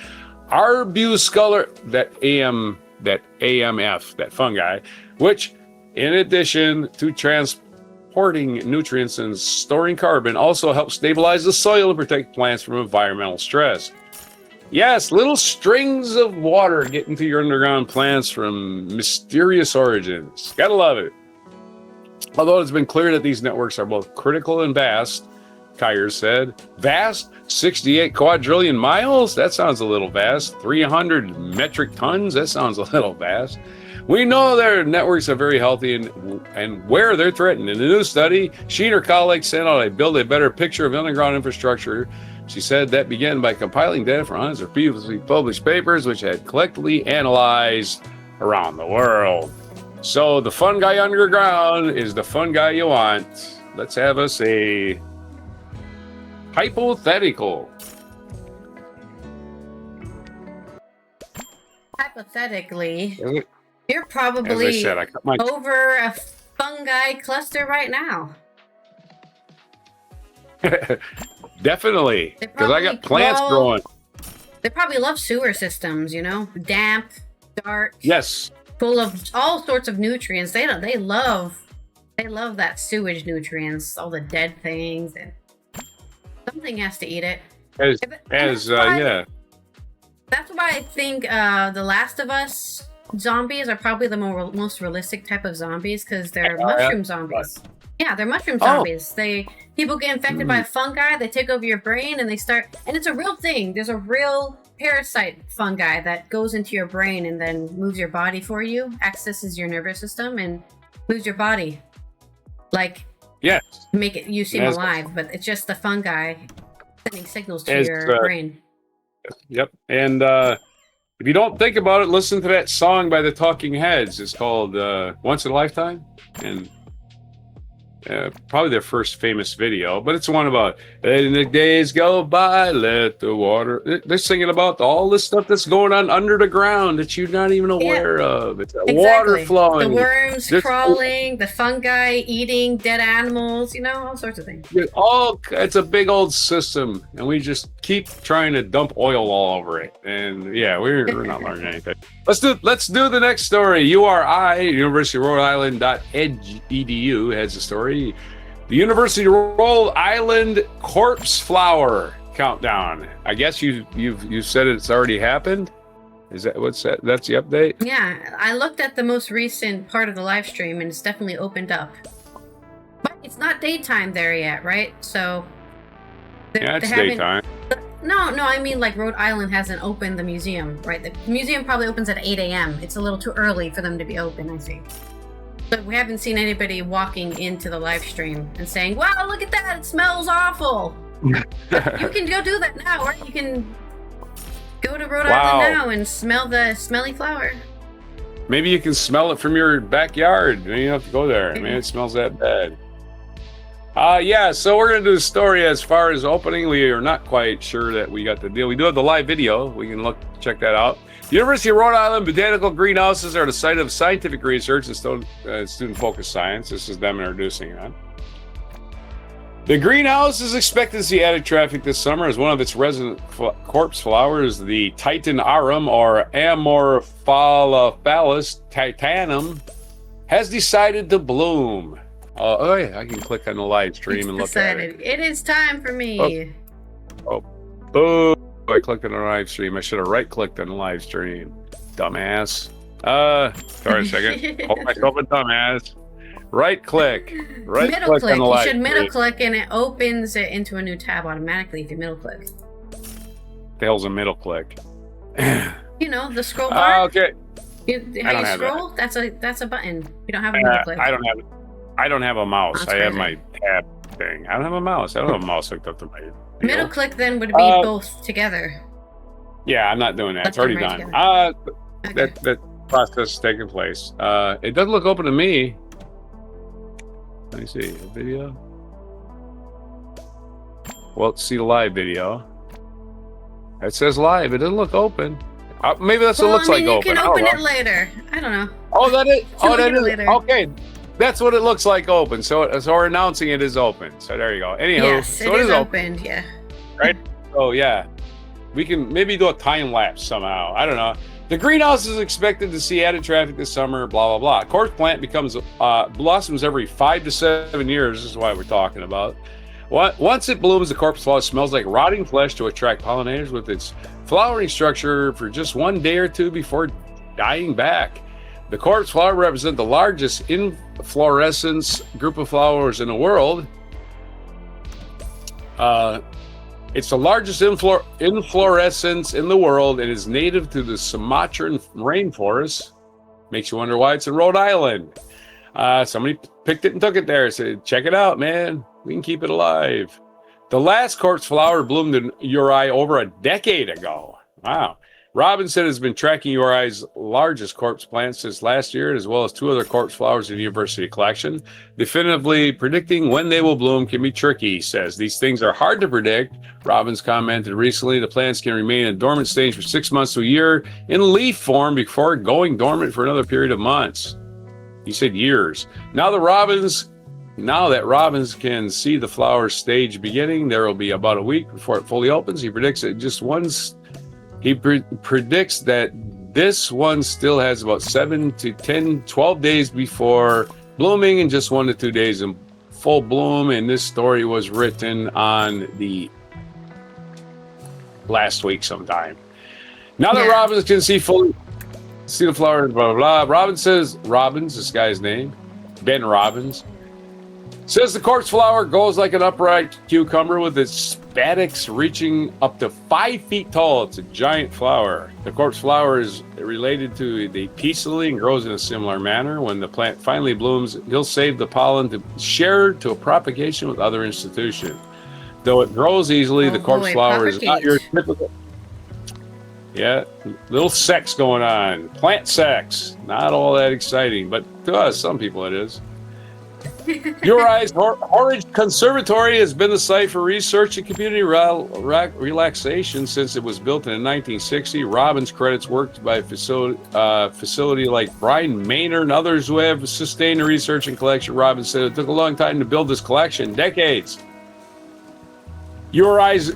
arbuscular, that AMF, that fungi, which, in addition to transporting nutrients and storing carbon, also help stabilize the soil and protect plants from environmental stress. Yes, little strings of water get into your underground plants from mysterious origins. Gotta love it. Although it's been clear that these networks are both critical and vast, Kyers said. Vast? 68 quadrillion miles? That sounds a little vast. 300 metric tons? That sounds a little vast. We know their networks are very healthy and where they're threatened. In a new study, she and her colleagues set out to build a better picture of underground infrastructure. She said that began by compiling data from hundreds of previously published papers, which had collectively analyzed around the world. So the fungi underground is the fungi you want. Let's have us a hypothetical. Hypothetically, you're probably as I said, I cut my... over a fungi cluster right now. Definitely, because I got plants growing. They probably love sewer systems, you know, damp, dark. Yes. Full of all sorts of nutrients. They love that sewage nutrients, all the dead things, and something has to eat it. Yeah. That's why I think The Last of Us zombies are probably the most realistic type of zombies, because they're mushroom zombies. Yeah, they're mushroom zombies. People get infected by fungi, they take over your brain, and and it's a real thing. There's a real parasite fungi that goes into your brain and then moves your body for you, accesses your nervous system, and moves your body. Like, yes, make it you seem alive, but it's just the fungi sending signals to your brain. Yep, and if you don't think about it, listen to that song by the Talking Heads. It's called Once in a Lifetime, and probably their first famous video, but it's one about letting the days go by, let the water. They're singing about all this stuff that's going on under the ground that you're not even aware of. It's water flowing, the worms crawling, the fungi eating dead animals, you know, all sorts of things. It's a big old system, and we just keep trying to dump oil all over it. And yeah, we're not learning anything. Let's do the next story. URI, University of Rhode Island.edu has a story. The University of Rhode Island corpse flower countdown. I guess you said it's already happened. Is that what's that? That's the update? Yeah, I looked at the most recent part of the live stream, and it's definitely opened up. But it's not daytime there yet, right? So it's daytime. No, I mean, like, Rhode Island hasn't opened the museum, right? The museum probably opens at 8 a.m. It's a little too early for them to be open, I think. But we haven't seen anybody walking into the live stream and saying, wow, look at that, it smells awful. You can go do that now, right? You can go to Rhode Island now and smell the smelly flower. Maybe you can smell it from your backyard. You don't have to go there. I mean, it smells that bad. So we're going to do the story as far as opening. We are not quite sure that we got the deal. We do have the live video. We can check that out. The University of Rhode Island botanical greenhouses are the site of scientific research and student-focused science. This is them introducing it. The greenhouse is expected to see added traffic this summer as one of its resident corpse flowers, the Titan arum or Amorphalophalus titanum, has decided to bloom. I can click on the live stream and look at it. It is time for me. Boom. I clicked on the live stream. I should have right-clicked on the live stream. Dumbass. Sorry a second. Hold myself a dumbass. Right-click. Right-click on the live stream. You should middle-click and it opens it into a new tab automatically if you middle-click. The hell's a middle-click? You know, the scroll bar. Okay. How you scroll? That's a button. You don't have a middle-click. I don't have a mouse. I have my tab thing. I don't have a mouse. I don't have a mouse hooked up to my... Middle click then would be both together. Yeah, I'm not doing that. It's already done. That process is taking place. It doesn't look open to me. Let me see. A video. Well, let's see the live video. It says live. It doesn't look open. Maybe that's what it looks like open. You can open it later. I don't know. Oh, that is. Okay. That's what it looks like open. So we're announcing it is open. So there you go. Anyhow, yes, it is opened. Yeah. Right. Oh yeah. We can maybe do a time lapse somehow. I don't know. The greenhouse is expected to see added traffic this summer. Blah blah blah. Corpse plant blossoms every 5 to 7 years. This is why we're talking about. Once it blooms, the corpse flower smells like rotting flesh to attract pollinators with its flowering structure for just 1 day or two before dying back. The corpse flower represents the largest inflorescence group of flowers in the world. It's the largest inflorescence in the world and is native to the Sumatran rainforest. Makes you wonder why it's in Rhode Island. Somebody picked it and took it there. Said, check it out, man. We can keep it alive. The last corpse flower bloomed in Uri over a decade ago. Wow. Robinson has been tracking URI's largest corpse plant since last year, as well as 2 other corpse flowers in the university collection. Definitively predicting when they will bloom can be tricky, he says. These things are hard to predict. Robbins commented recently, the plants can remain in dormant stage for 6 months to a year in leaf form before going dormant for another period of months. He said years. Now the robins now that robins can see the flower stage beginning, there will be about a week before it fully opens. He predicts that predicts that this one still has about 7 to 10, 12 days before blooming, and just 1 to 2 days in full bloom. And this story was written on the last week sometime. Now that robins can see the flower, blah, blah, blah. Robbins, this guy's name, Ben Robbins, says the corpse flower goes like an upright cucumber with its spadix reaching up to 5 feet tall. It's a giant flower. The corpse flower is related to the peacefully and grows in a similar manner. When the plant finally blooms, he'll save the pollen to share to a propagation with other institutions. Though it grows easily, the corpse flower is not your typical. Yeah, little sex going on. Plant sex. Not all that exciting, but to us, some people it is. URI's Horridge Conservatory has been the site for research and community relaxation since it was built in 1960. Robbins credits work by facility like Brian Maynard and others who have sustained the research and collection. Robbins said it took a long time to build this collection, decades. URI's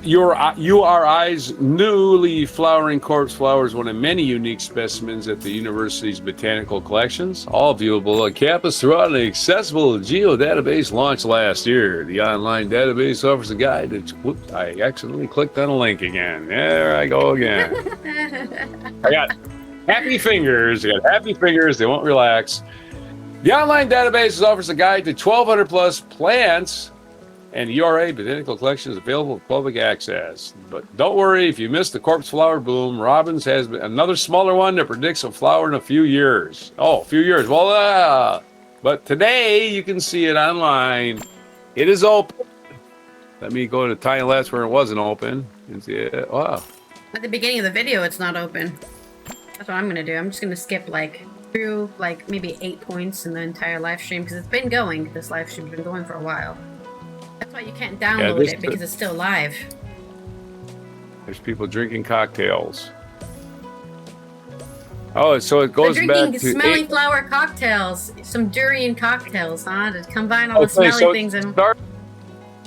newly flowering corpse flower is one of many unique specimens at the university's botanical collections, all viewable on campus throughout an accessible geodatabase launched last year. The online database offers a guide to... Whoops, I accidentally clicked on a link again. There I go again. I got happy fingers. They won't relax. The online database offers a guide to 1,200 plus plants, and URA Botanical Collection is available for public access. But don't worry, if you missed the corpse flower bloom, Robbins has another smaller one that predicts a flower in a few years. Oh, a few years. Well, but today you can see it online. It is open. Let me go to time lapse where it wasn't open and see it. Wow. At the beginning of the video, it's not open. That's what I'm going to do. I'm just going to skip through maybe 8 points in the entire live stream because it's been going. This live stream's been going for a while. That's why you can't download it because it's still live. There's people drinking cocktails. Oh, so it goes back to smelly flower cocktails, some durian cocktails, huh? To combine all the smelly things and.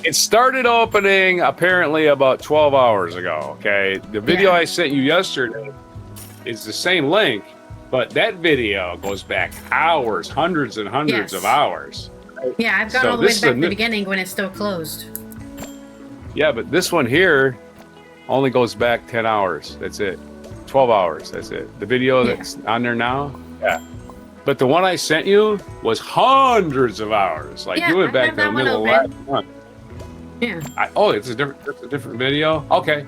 It started opening apparently about 12 hours ago. Okay, the video I sent you yesterday is the same link, but that video goes back hours, hundreds and hundreds of hours. Yeah, I've gone all the way back to the beginning when it's still closed. Yeah, but this one here only goes back 10 hours. That's it. 12 hours. That's it. The video that's on there now. Yeah. But the one I sent you was hundreds of hours. You went back to the middle of last month. Yeah. It's a different video. Okay.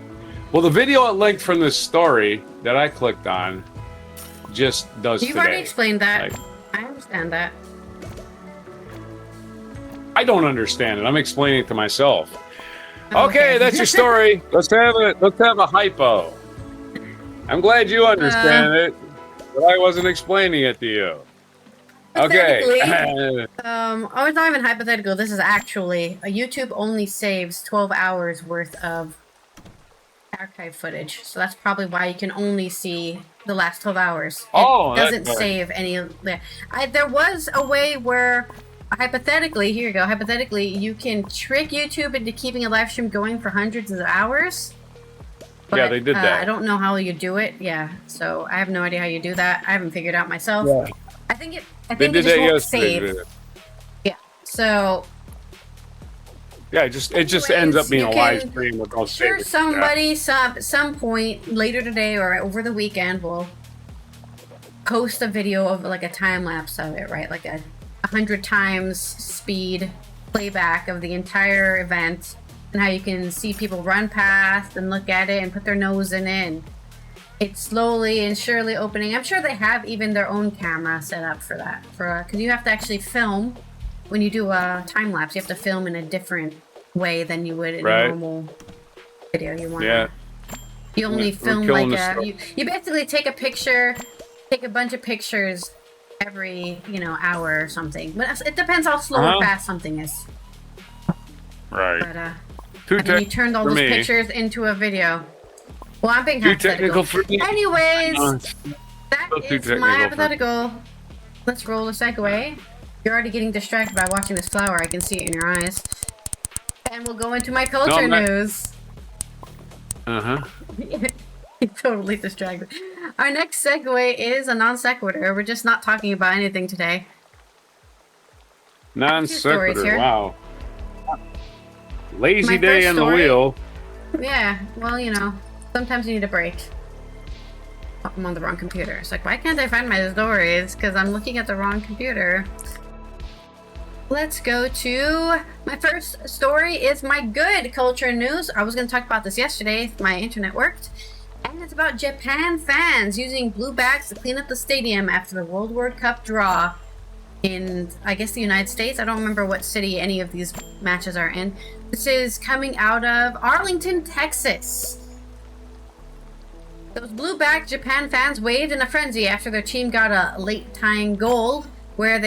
Well, the video it linked from this story that I clicked on just does You've already explained that. I understand that. I don't understand it. I'm explaining it to myself. Okay, that's your story. Let's have a hypo. I'm glad you understand it, but I wasn't explaining it to you. Okay. It's not even hypothetical. This is actually YouTube only saves 12 hours worth of archive footage, so that's probably why you can only see the last 12 hours. It doesn't save any. There was a way where. Hypothetically, here you go. Hypothetically, you can trick YouTube into keeping a live stream going for hundreds of hours. But, they did that. I don't know how you do it. Yeah, so I have no idea how you do that. I haven't figured it out myself. Yeah. I think it just won't save. Yeah. So. Yeah, it just ends up being a live stream with all. Sure, somebody some point later today or over the weekend will post a video of a time lapse of it, right? 100 times speed playback of the entire event and how you can see people run past and look at it and put their nose in it, and it's slowly and surely opening. I'm sure they have even their own camera set up for that, because you have to actually film when you do a time lapse. You have to film in a different way than you would in a normal video. You only film you basically take a bunch of pictures every hour or something, but it depends how slow or fast something is. Right. But and you turned all those pictures into a video. Well, I'm being hypothetical. Anyways, that is my hypothetical. Let's roll a segue. You're already getting distracted by watching this flower. I can see it in your eyes. And we'll go into my culture news. Uh-huh. You're totally distracted. Our next segue is a non sequitur. We're just not talking about anything today. Non sequitur. Wow. Lazy day on the wheel. Yeah, well, you know, sometimes you need a break. Oh, I'm on the wrong computer. It's like, why can't I find my stories? Because I'm looking at the wrong computer. Let's go to my first story. Is my good culture news. I was going to talk about this yesterday if my internet worked. And it's about Japan fans using blue bags to clean up the stadium after the World Cup draw in, I guess, the United States. I don't remember what city any of these matches are in. This is coming out of Arlington, Texas. Those blue-back Japan fans waved in a frenzy after their team got a late-tying goal, were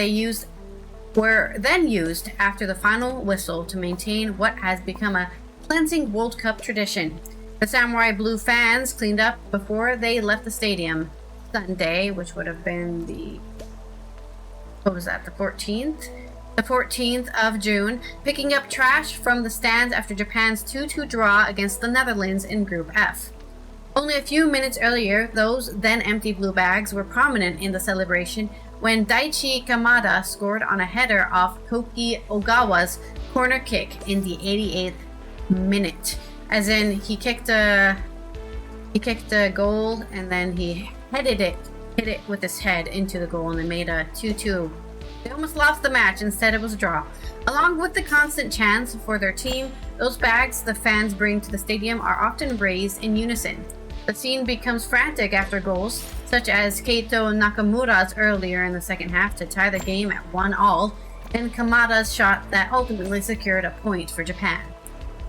then used after the final whistle to maintain what has become a cleansing World Cup tradition. The Samurai Blue fans cleaned up before they left the stadium Sunday, which would have been the 14th? The 14th of June, picking up trash from the stands after Japan's 2-2 draw against the Netherlands in Group F. Only a few minutes earlier, those then empty blue bags were prominent in the celebration when Daichi Kamada scored on a header off Koki Ogawa's corner kick in the 88th minute. As in, he kicked a goal and then he hit it with his head into the goal, and they made a 2-2. They almost lost the match. Instead, it was a draw. Along with the constant chants for their team, those bags the fans bring to the stadium are often raised in unison. The scene becomes frantic after goals, such as Keito Nakamura's earlier in the second half to tie the game at 1-1, and Kamada's shot that ultimately secured a point for Japan.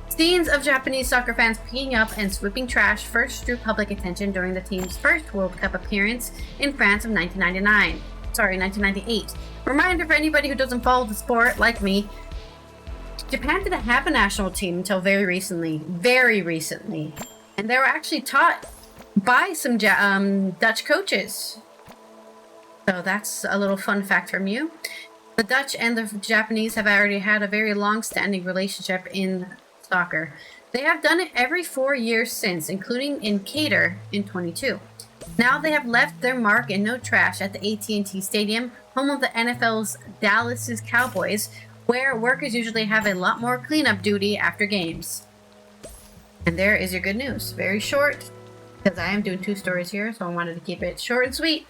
Scenes of Japanese soccer fans picking up and sweeping trash first drew public attention during the team's first World Cup appearance in France of 1998. Reminder for anybody who doesn't follow the sport like me, Japan didn't have a national team until very recently. And they were actually taught by some Dutch coaches. So that's a little fun fact from you. The Dutch and the Japanese have already had a very long-standing relationship in soccer. They have done it every 4 years since, including in Qatar in 22. Now they have left their mark in no trash at the AT&T Stadium, home of the NFL's Dallas Cowboys, where workers usually have a lot more cleanup duty after games. And there is your good news. Very short, because I am doing 2 stories here, so I wanted to keep it short and sweet.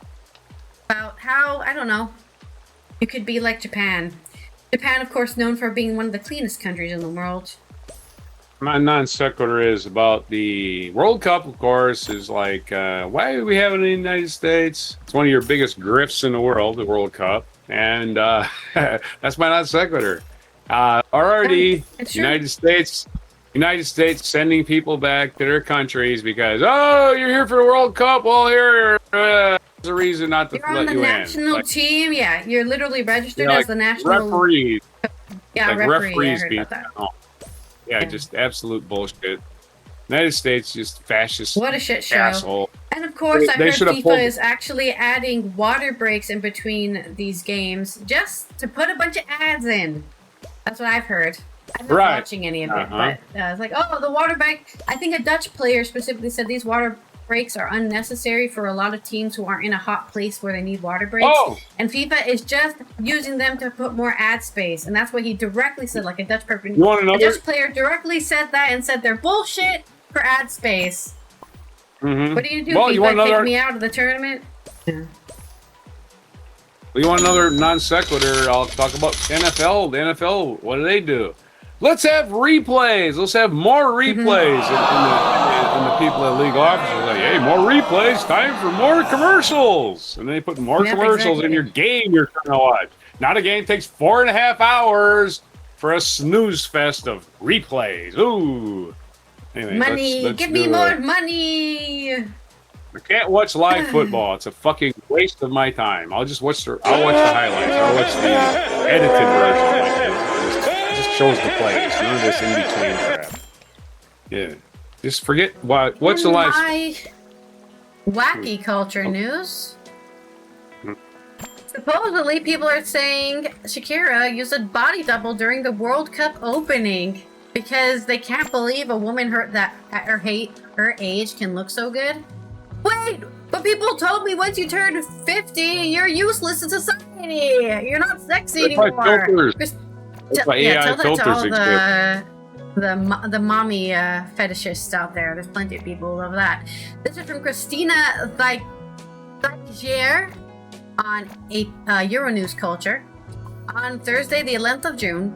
About how, I don't know, you could be like Japan. Japan, of course, known for being one of the cleanest countries in the world. My non sequitur is about the World Cup, of course, is like, why do we have it in the United States? It's one of your biggest grifts in the world, the World Cup. And that's my non sequitur. Already, United States sending people back to their countries because, oh, you're here for the World Cup. Well, here's a reason not to let you in. You're on the national team. Yeah, you're literally registered as the national referees. Yeah, like referees I heard about that. Yeah, just absolute bullshit. United States, just fascist. What a shit show. Asshole. And of course, I heard FIFA is actually adding water breaks in between these games just to put a bunch of ads in. That's what I've heard. I'm not watching any of it, but it's like, oh, the water break. I think a Dutch player specifically said these water breaks are unnecessary for a lot of teams who aren't in a hot place where they need water breaks. Oh. And FIFA is just using them to put more ad space. And that's what he directly said, like a Dutch person. A Dutch player directly said that and said they're bullshit for ad space. Mm-hmm. What are you going to do? FIFA kick me out of the tournament? Yeah. You want another non sequitur? I'll talk about NFL. The NFL, what do? Let's have replays. Let's have more replays. And the people at league offices are like, hey, more replays. Time for more commercials. And they put more commercials in your game you're trying to watch. Not a game takes 4.5 hours for a snooze fest of replays. Ooh. Anyway, money. Give me more money. I can't watch live football. It's a fucking waste of my time. I'll watch the highlights. I'll watch the edited version. It just shows the plays. None of this in between crap. Yeah. Just forget what's the live. Wacky culture news. Supposedly, people are saying Shakira used a body double during the World Cup opening because they can't believe a woman at her age can look so good. Wait, but people told me once you turn 50, you're useless in society. You're not sexy anymore. Tell that to all the mommy fetishists out there. There's plenty of people who love that. This is from Christina Theiger on Euronews Culture. On Thursday, the 11th of June,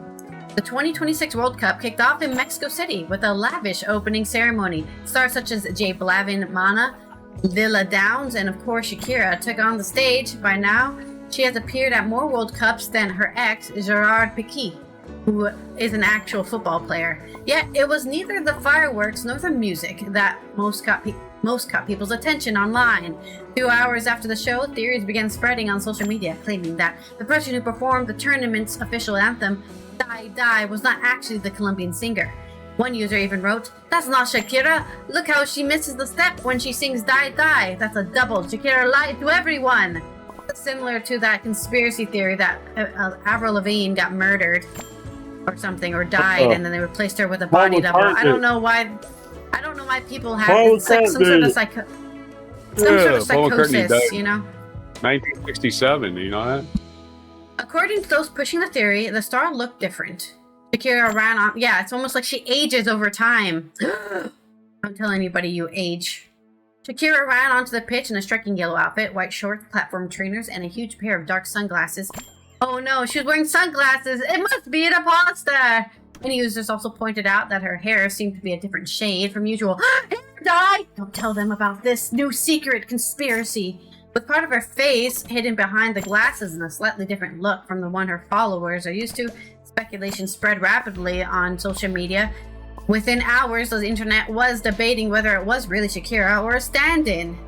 the 2026 World Cup kicked off in Mexico City with a lavish opening ceremony. Stars such as Jay Blavin, Mana, Lila Downs, and of course Shakira took on the stage. By now, she has appeared at more World Cups than her ex, Gerard Piqué, who is an actual football player. Yet, it was neither the fireworks nor the music that most caught people's attention online. 2 hours after the show, theories began spreading on social media, claiming that the person who performed the tournament's official anthem, Die Die, was not actually the Colombian singer. One user even wrote, "That's not Shakira. Look how she misses the step when she sings Die Die. That's a double. Shakira lied to everyone." Similar to that conspiracy theory that Avril Lavigne got murdered or something, or died, and then they replaced her with a body double. I don't know why people have some sort of psychosis, you know? 1967, you know that? According to those pushing the theory, the star looked different. Shakira ran on. Yeah, it's almost like she ages over time. Don't tell anybody you age. Shakira ran onto the pitch in a striking yellow outfit, white shorts, platform trainers, and a huge pair of dark sunglasses. Oh no, she was wearing sunglasses. It must be an imposter. Many users also pointed out that her hair seemed to be a different shade from usual. Hair dye! Don't tell them about this new secret conspiracy. With part of her face hidden behind the glasses and a slightly different look from the one her followers are used to, speculation spread rapidly on social media. Within hours, the internet was debating whether it was really Shakira or a stand-in.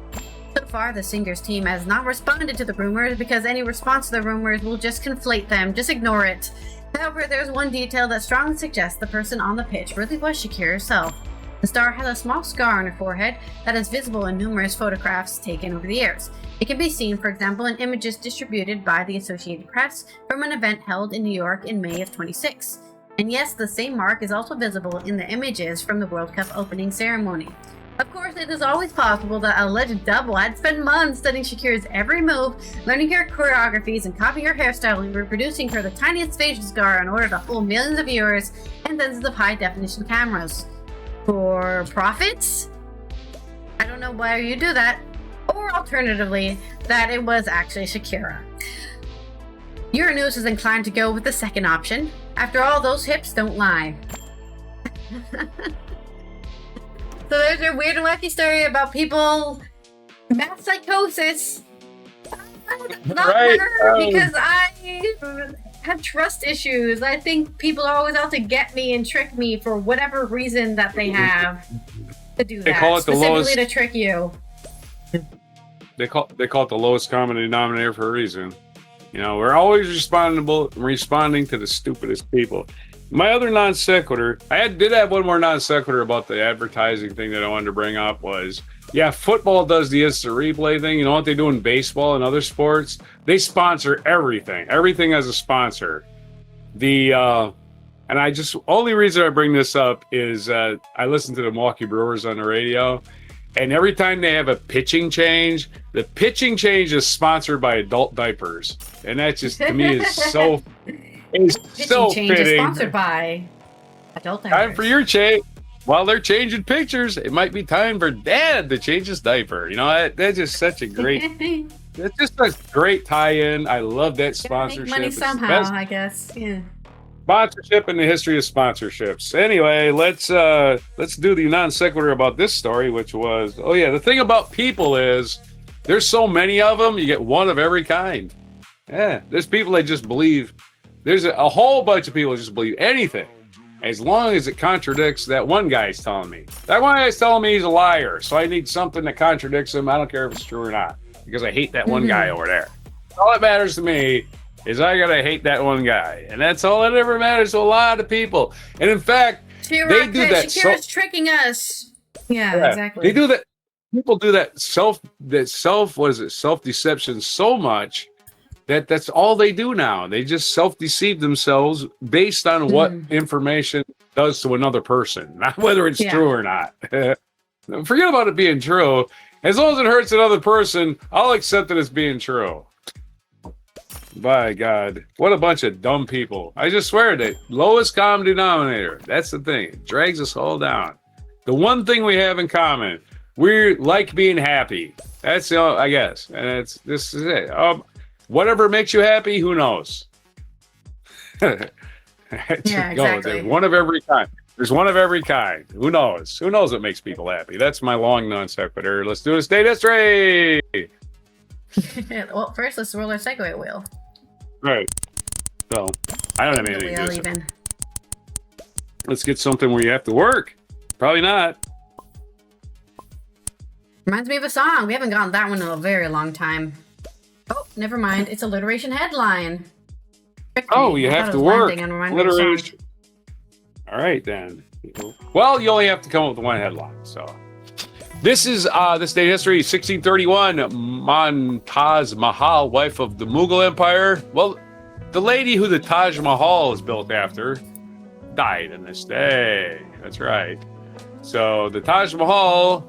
So far, the singer's team has not responded to the rumors because any response to the rumors will just conflate them. Just ignore it. However, there's one detail that strongly suggests the person on the pitch really was Shakira herself. The star has a small scar on her forehead that is visible in numerous photographs taken over the years. It can be seen, for example, in images distributed by the Associated Press from an event held in New York in May of 26. And yes, the same mark is also visible in the images from the World Cup opening ceremony. Of course, it is always possible that an alleged double had spent months studying Shakira's every move, learning her choreographies, and copying her hairstyle and reproducing her the tiniest facial scar in order to fool millions of viewers and dozens of high-definition cameras. For profits? I don't know why you do that. Or alternatively, that it was actually Shakira. Euronews is inclined to go with the second option. After all, those hips don't lie. So there's a weird and wacky story about people mass psychosis. Not Right. her, because I have trust issues. I think people are always out to get me and trick me for whatever reason that they have to do They that. call it the Specifically lowest- to trick you. They call it the lowest common denominator for a reason. You know, we're always responding to the stupidest people. My other non sequitur, did have one more non sequitur about the advertising thing that I wanted to bring up was, yeah, football does the instant replay thing. You know what they do in baseball and other sports? They sponsor everything. Everything has a sponsor. Only reason I bring this up is I listen to the Milwaukee Brewers on the radio, and every time they have a pitching change, the pitching change is sponsored by adult diapers, and that just to me is so. It's so Change is fitting. sponsored by adult Time diapers. for your change. While they're changing pictures, it might be time for Dad to change his diaper. You know, that's just such a great. That's just a great tie-in. I love that sponsorship. Make money It's the somehow, best I guess. Yeah. sponsorship in the history of sponsorships. Anyway, let's do the non sequitur about this story, which was, the thing about people is there's so many of them. You get one of every kind. Yeah, there's people that just believe. There's a whole bunch of people that just believe anything, as long as it contradicts that one guy's telling me. That one guy's telling me he's a liar, so I need something that contradicts him. I don't care if it's true or not, because I hate that one guy over there. All that matters to me is I gotta hate that one guy, and that's all that ever matters to a lot of people. And in fact, they do that. Shakira's tricking us. Yeah, exactly. They do that. People do that self-deception so much That's all they do now. They just self-deceive themselves based on what information does to another person, not whether it's true or not. Forget about it being true. As long as it hurts another person, I'll accept it as being true. By God, what a bunch of dumb people. I just swear that lowest common denominator. That's the thing. It drags us all down. The one thing we have in common, we like being happy. That's the I guess. And this is it. Whatever makes you happy, who knows? Yeah, exactly. There's one of every kind. There's one of every kind. Who knows? Who knows what makes people happy? That's my long non sequitur. Let's do a state history. Well, first let's roll our segue wheel. Right. So I don't have anything to do. Even. Let's get something where you have to work. Probably not. Reminds me of a song. We haven't gotten that one in a very long time. Oh, never mind. It's alliteration headline. Oh, you have to work. Alliteration. All right, then. Well, you only have to come up with one headline. So this is this day history, 1631. Mumtaz Mahal, wife of the Mughal Empire. Well, the lady who the Taj Mahal is built after died in this day. That's right. So the Taj Mahal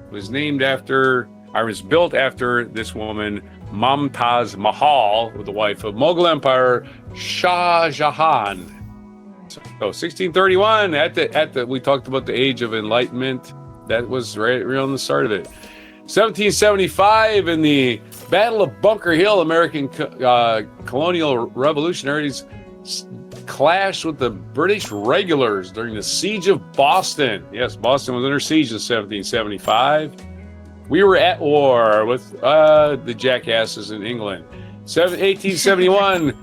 was named after, or was built after this woman, Mumtaz Mahal, the wife of Mughal Emperor Shah Jahan. So 1631, we talked about the Age of Enlightenment. That was right around the start of it. 1775, in the Battle of Bunker Hill, American colonial revolutionaries clashed with the British regulars during the Siege of Boston. Yes, Boston was under siege in 1775. We were at war with the jackasses in England. 1871,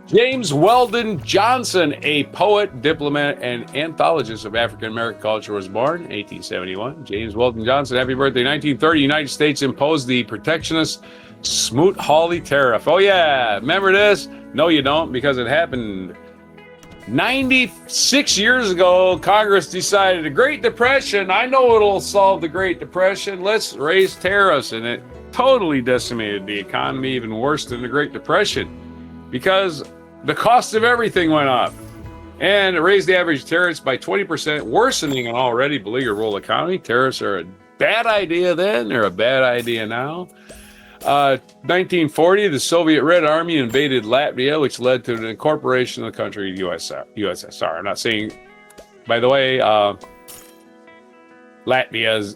James Weldon Johnson, a poet, diplomat, and anthologist of African-American culture, was born. 1871. James Weldon Johnson, happy birthday. 1930, United States imposed the protectionist Smoot-Hawley tariff. Oh, yeah. Remember this? No, you don't, because it happened 96 years ago. Congress decided the Great Depression, I know it'll solve the Great Depression. Let's raise tariffs. And it totally decimated the economy, even worse than the Great Depression, because the cost of everything went up. And it raised the average tariffs by 20%, worsening an already beleaguered world economy. Tariffs are a bad idea then. They're a bad idea now. 1940, the Soviet Red Army invaded Latvia, which led to the incorporation of the country USSR. I'm not saying, by the way, Latvia's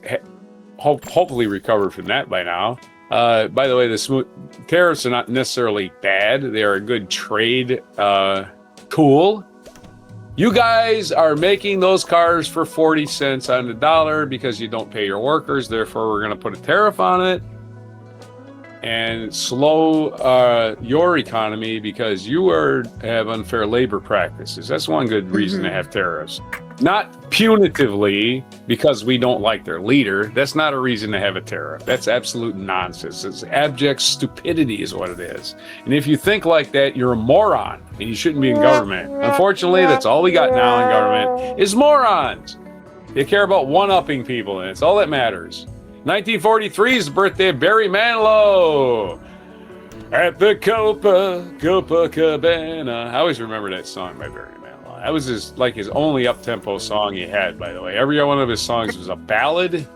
hopefully recovered from that by now. By the way, the tariffs are not necessarily bad. They are a good trade tool. You guys are making those cars for 40 cents on the dollar because you don't pay your workers. Therefore, we're going to put a tariff on it and slow your economy because you have unfair labor practices. That's one good reason to have tariffs. Not punitively because we don't like their leader. That's not a reason to have a tariff. That's absolute nonsense. It's abject stupidity is what it is. And if you think like that, you're a moron and you shouldn't be in government. Unfortunately, that's all we got now in government is morons. They care about one-upping people, and it's all that matters. 1943 is the birthday of Barry Manilow. At the Copacabana. I always remember that song by Barry Manilow. That was his only up-tempo song he had, by the way. Every one of his songs was a ballad.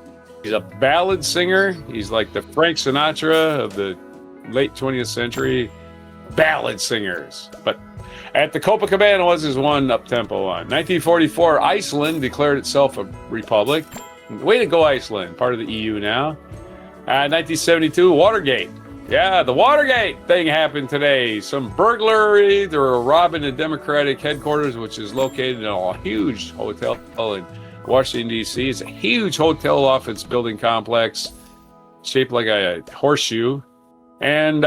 He's a ballad singer. He's like the Frank Sinatra of the late 20th century. Ballad singers. But At the Copacabana was his one up-tempo one. 1944, Iceland declared itself a republic. Way to go, Iceland. Part of the EU now. 1972, Watergate. Yeah, the Watergate thing happened today. Some burglary. They were robbing the Democratic headquarters, which is located in a huge hotel in Washington, D.C. It's a huge hotel office building complex shaped like a horseshoe. And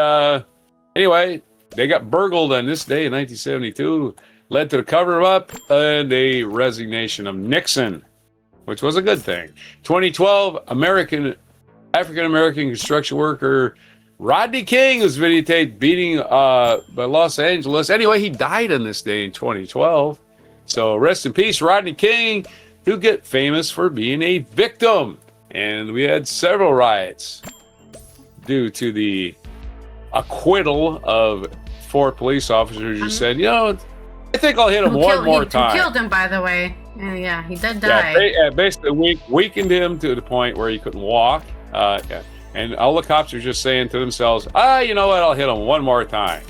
anyway, they got burgled on this day in 1972. Led to the cover-up and a resignation of Nixon, which was a good thing. 2012, African-American construction worker Rodney King was videotaped beating by Los Angeles. Anyway, he died on this day in 2012. So rest in peace, Rodney King, who get famous for being a victim. And we had several riots due to the acquittal of 4 police officers who said, you know, I think I'll hit him one more time. Who killed him, by the way. Yeah, he did die. Yeah, basically weakened him to the point where he couldn't walk. Yeah. And all the cops are just saying to themselves, you know what, I'll hit him one more time.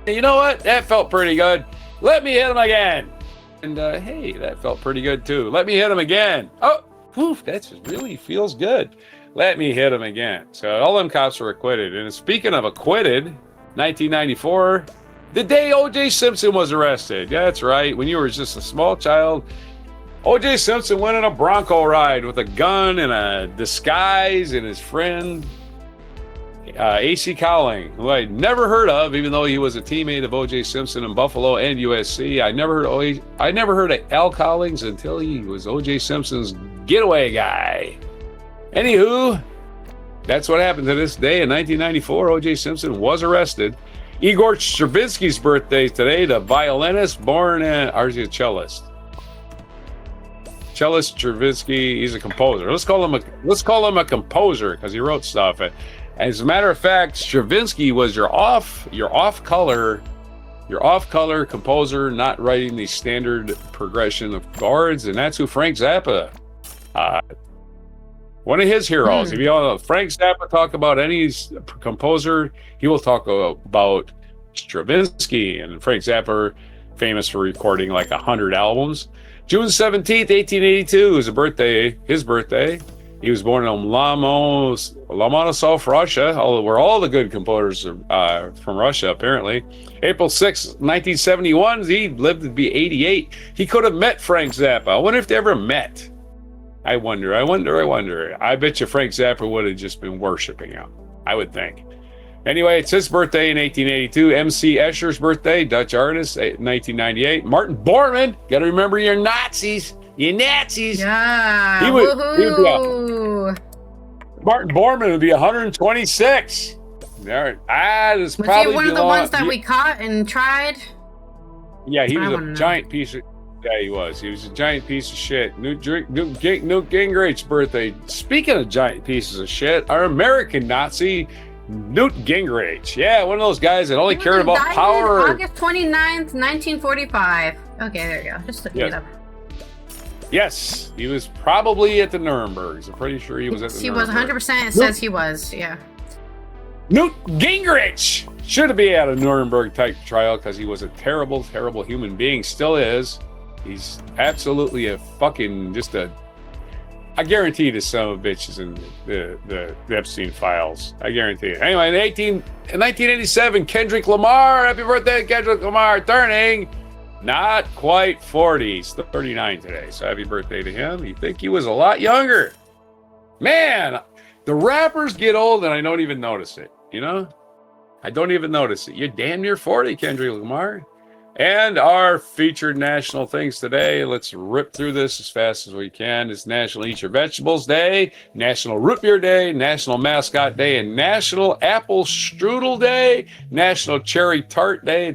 You know what, that felt pretty good. Let me hit him again. And hey, that felt pretty good too. Let me hit him again. Oh, poof, that just really feels good. Let me hit him again. So all them cops were acquitted. And speaking of acquitted, 1994, the day O.J. Simpson was arrested. Yeah, that's right. When you were just a small child, O.J. Simpson went on a Bronco ride with a gun and a disguise, and his friend A.C. Cowling, who I'd never heard of, even though he was a teammate of O.J. Simpson in Buffalo and USC. I never heard of Al Cowlings until he was O.J. Simpson's getaway guy. Anywho, that's what happened to this day in 1994. O.J. Simpson was arrested. Igor Stravinsky's birthday today, the violinist born in, or is he a cellist? Cellist Stravinsky, he's a composer. Let's call him a composer because he wrote stuff. As a matter of fact, Stravinsky was your off color composer, not writing the standard progression of chords, and that's who Frank Zappa, one of his heroes. If you know Frank Zappa talk about any composer, he will talk about Stravinsky, and Frank Zappa, famous for recording like 100 albums. June 17th, 1882 is his birthday. He was born in Lomonosov, Russia, where all the good composers are from Russia, apparently. April 6th, 1971, he lived to be 88. He could have met Frank Zappa. I wonder if they ever met. I wonder. I bet you Frank Zappa would have just been worshiping him, I would think. Anyway, it's his birthday in 1882. M.C. Escher's birthday, Dutch artist, 1998. Martin Bormann, got to remember your Nazis. You Nazis. Yeah. Martin Bormann would be 126. There. Was he one of the ones that we caught and tried? Yeah, he was a giant piece of... Yeah, he was. He was a giant piece of shit. Newt Gingrich's birthday. Speaking of giant pieces of shit, our American Nazi, Newt Gingrich. Yeah, one of those guys that only cared about power. August 29th, 1945. Okay, there you go. Just look it up. Yes, he was probably at the Nurembergs. I'm pretty sure he was at the Nuremberg. He was 100%. It says he was, yeah. Newt Gingrich should have been at a Nuremberg type trial because he was a terrible, terrible human being. Still is. He's absolutely a fucking I guarantee there's some of bitches in the Epstein files. I guarantee it. Anyway, in 1987, Kendrick Lamar, happy birthday, Kendrick Lamar, turning not quite 40. He's 39 today, so happy birthday to him. You think he was a lot younger. Man, the rappers get old and I don't even notice it, you know? I don't even notice it. You're damn near 40, Kendrick Lamar. And our featured national things today, let's rip through this as fast as we can. It's National Eat Your Vegetables Day, National Root Beer Day, National Mascot Day, and National Apple Strudel Day, National Cherry Tart Day.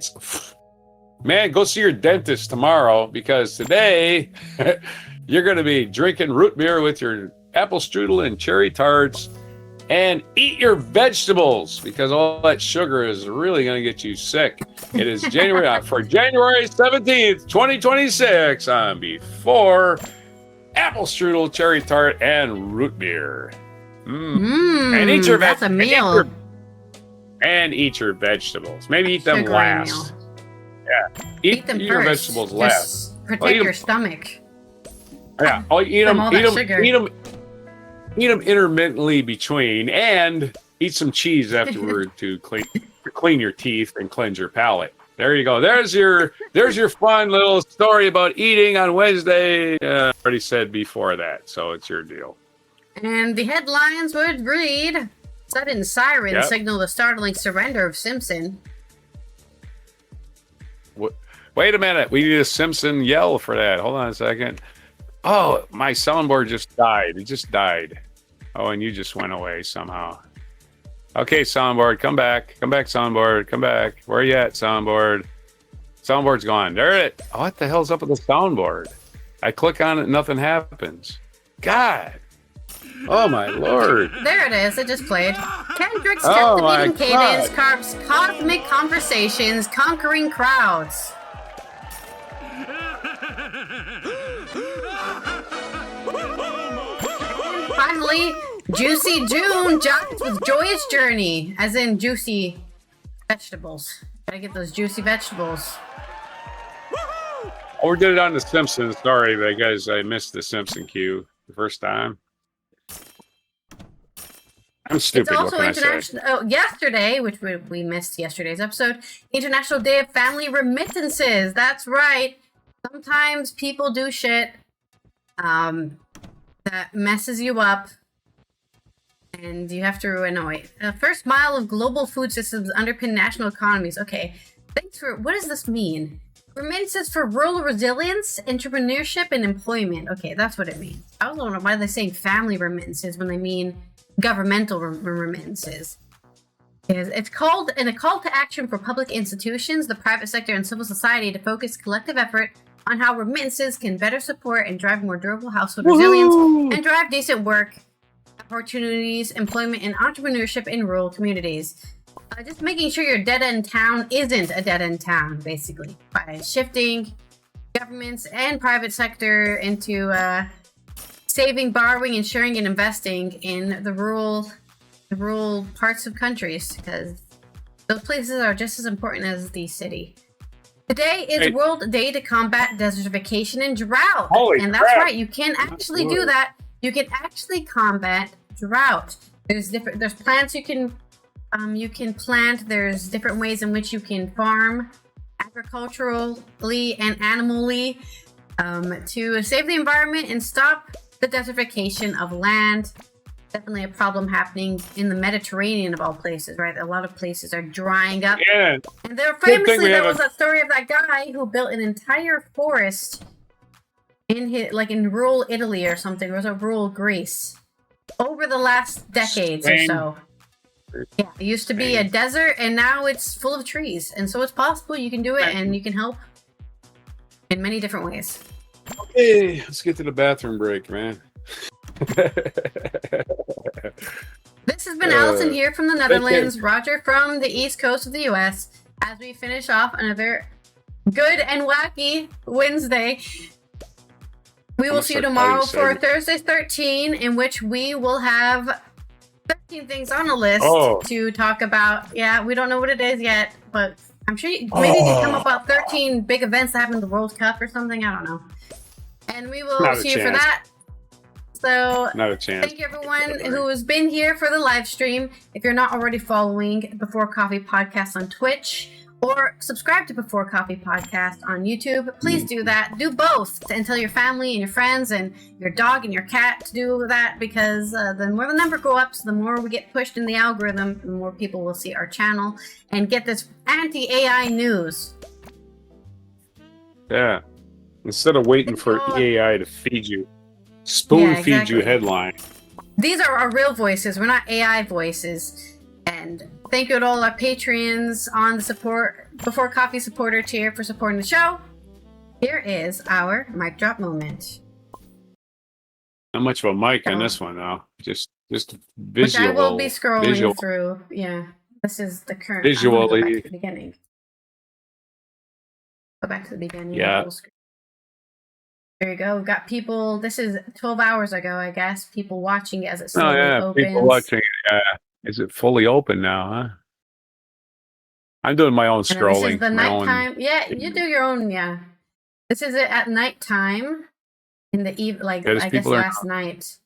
Man, go see your dentist tomorrow because today you're going to be drinking root beer with your apple strudel and cherry tarts. And eat your vegetables because all that sugar is really going to get you sick. It is January 17th, 2026 on Before Apple Strudel, Cherry Tart, and Root Beer. And eat your that's a meal. And eat your vegetables. Maybe eat them last. Yeah. Eat them your first. vegetables Just last. protect your stomach. Yeah. Eat them. Eat them intermittently between, and eat some cheese afterward to clean your teeth and cleanse your palate. There you go. There's your fun little story about eating on Wednesday. Already said before that, so it's your deal. And the headlines would read: sudden siren signal the startling surrender of Simpson. Wait a minute. We need a Simpson yell for that. Hold on a second. Oh, my soundboard just died. It just died. Oh, and you just went away somehow. Okay, soundboard, come back. Come back, soundboard. Come back. Where are you at, soundboard? Soundboard's gone. There it is. What the hell's up with the soundboard? I click on it, nothing happens. God. Oh my lord! There it is. It just played. Kendrick's Oh my captivating cadence carves cosmic conversations, conquering crowds. And finally, Juicy June jogs with Joyous Journey, as in juicy vegetables. Gotta get those juicy vegetables. Oh, we did it on The Simpsons. Sorry, but guys, I missed the Simpson cue the first time. I'm stupid. It's also what can I say? yesterday, which we missed yesterday's episode, International Day of Family Remittances. That's right. Sometimes people do shit that messes you up, and you have to annoy. First mile of global food systems underpin national economies. Okay, thanks for. What does this mean? Remittances for rural resilience, entrepreneurship, and employment. Okay, that's what it means. I was wondering why they're saying family remittances when they mean governmental remittances. It's called a call to action for public institutions, the private sector, and civil society to focus collective effort on how remittances can better support and drive more durable household resilience and drive decent work opportunities, employment, and entrepreneurship in rural communities. Just making sure your dead-end town isn't a dead-end town, basically, by shifting governments and private sector into saving, borrowing, insuring, and investing in the rural parts of countries, because those places are just as important as the city. Today is World Day to combat desertification and drought. And that's right, you can actually do that. You can actually combat drought. There's plants you can plant. There's different ways in which you can farm agriculturally and animally to save the environment and stop the desertification of land. Definitely a problem happening in the Mediterranean of all places, right? A lot of places are drying up. Yeah. And there was a story of that guy who built an entire forest in rural Italy or something. It was a rural Greece over the last decades or so. Yeah, it used to be a desert, and now it's full of trees. And so it's possible you can do it, and you can help in many different ways. Okay, let's get to the bathroom break, man. This has been Allison here from the Netherlands, Roger from the East Coast of the US, as we finish off another Good and Wacky Wednesday. We will see you tomorrow for Thursday 13, in which we will have 13 things on the list to talk about. Yeah, we don't know what it is yet, but I'm sure maybe you can come up with 13 big events that happened in the World Cup or something. I don't know. And we will see you for that. So, not a chance. Thank you everyone who has been here for the live stream. If you're not already following Before Coffee Podcast on Twitch, or subscribe to Before Coffee Podcast on YouTube, please do that. Do both, and tell your family and your friends and your dog and your cat to do that, because the more the number go up, so the more we get pushed in the algorithm, the more people will see our channel and get this anti-AI news. Yeah. Instead of waiting for AI to feed you, feed you headline. These are our real voices. We're not AI voices. And thank you to all our Patreons on the Before Coffee supporter tier for supporting the show. Here is our mic drop moment. Not much of a mic on this one, though. Just visual. Which I will be scrolling through. Yeah, this is the current. Visually. Go back to the beginning. Go back to the beginning. Yeah. There you go. We've got people. This is 12 hours ago, I guess. People watching as it slowly opens. People watching. Is it fully open now, huh? I'm doing my own scrolling. This is the nighttime. Yeah, you do your own. Yeah. This is it at nighttime in the I guess last night.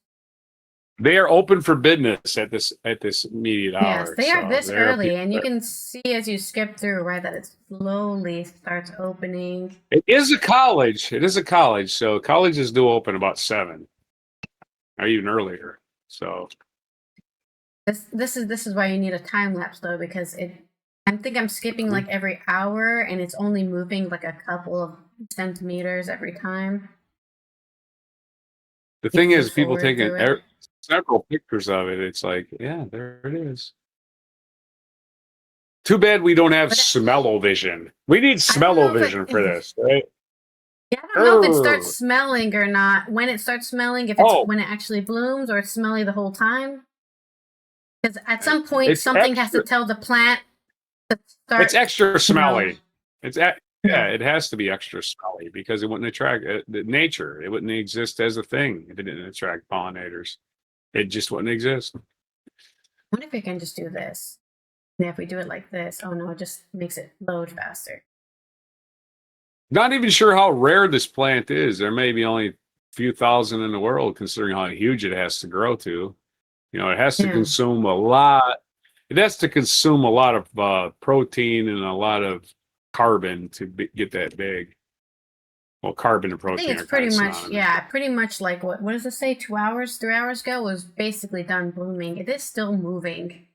They are open for business at this immediate hour. Yes, they are this early, and you can see as you skip through, right, that it slowly starts opening. It is a college. So colleges do open about 7, or even earlier. So this is why you need a time lapse though, because I think I'm skipping like every hour, and it's only moving like a couple of centimeters every time. The thing is, people taking several pictures of it. It's like, yeah, there it is. Too bad we don't have smell-o-vision. We need smell-o-vision for this, right? Yeah, I don't know if it Grr. starts smelling or not. When it starts smelling, if it's Oh, when it actually blooms or it's smelly the whole time. Because at some point, it's something has to extra. tell the plant to It's start, extra you know. smelly. Yeah, Yeah. it has to be extra smelly because it wouldn't attract the nature. It wouldn't exist as a thing if it didn't attract pollinators. It just wouldn't exist. I wonder if we can just do this. Yeah, if we do it like this, oh no, it just makes it load faster. Not even sure how rare this plant is. There may be only a few thousand in the world, considering how huge it has to grow to. You know, it has to Yeah. consume a lot. It has to consume a lot of protein and a lot of carbon to get that big. Well, carbon and I think protein it's are kind pretty of much, synonymous. yeah, pretty much like what does it say? 2 hours, 3 hours ago was basically done blooming. It is still moving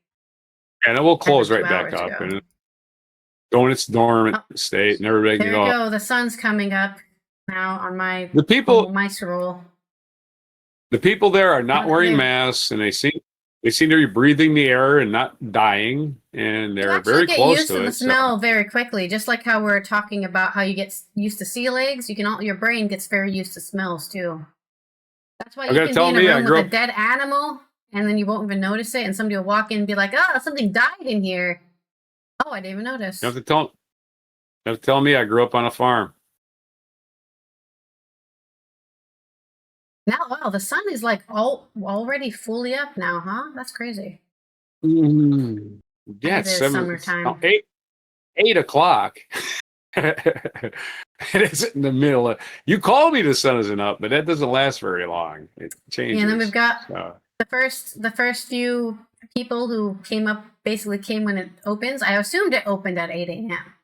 And it will as close of two right back hours up ago. and go in its dormant Oh, state, and everybody can there we go. go. The sun's coming up now on my The people, mice roll. the people there are not Oh, wearing there. masks, and they seem to be breathing the air and not dying, and You they're actually very get close used to to the it. So smell very quickly, just like how we're talking about how you get used to sea legs. You can all your brain gets very used to smells too. That's why I you got to can be tell in a me, I room with grew a up. dead animal and then you won't even notice it, and somebody will walk in and be like, "Oh, something died in here." Oh, I didn't even notice. You have to tell. You have to tell me I grew up on a farm. Now, wow, the sun is like already fully up now, huh? That's crazy. Mm, And yeah, it it's is 7, no, summertime. 8 o'clock. It isn't in the middle of. You call me the sun isn't up, but that doesn't last very long. It Yeah, and then we've changes. got So the first few people who came up basically came when it opens. I assumed it opened at 8 a.m.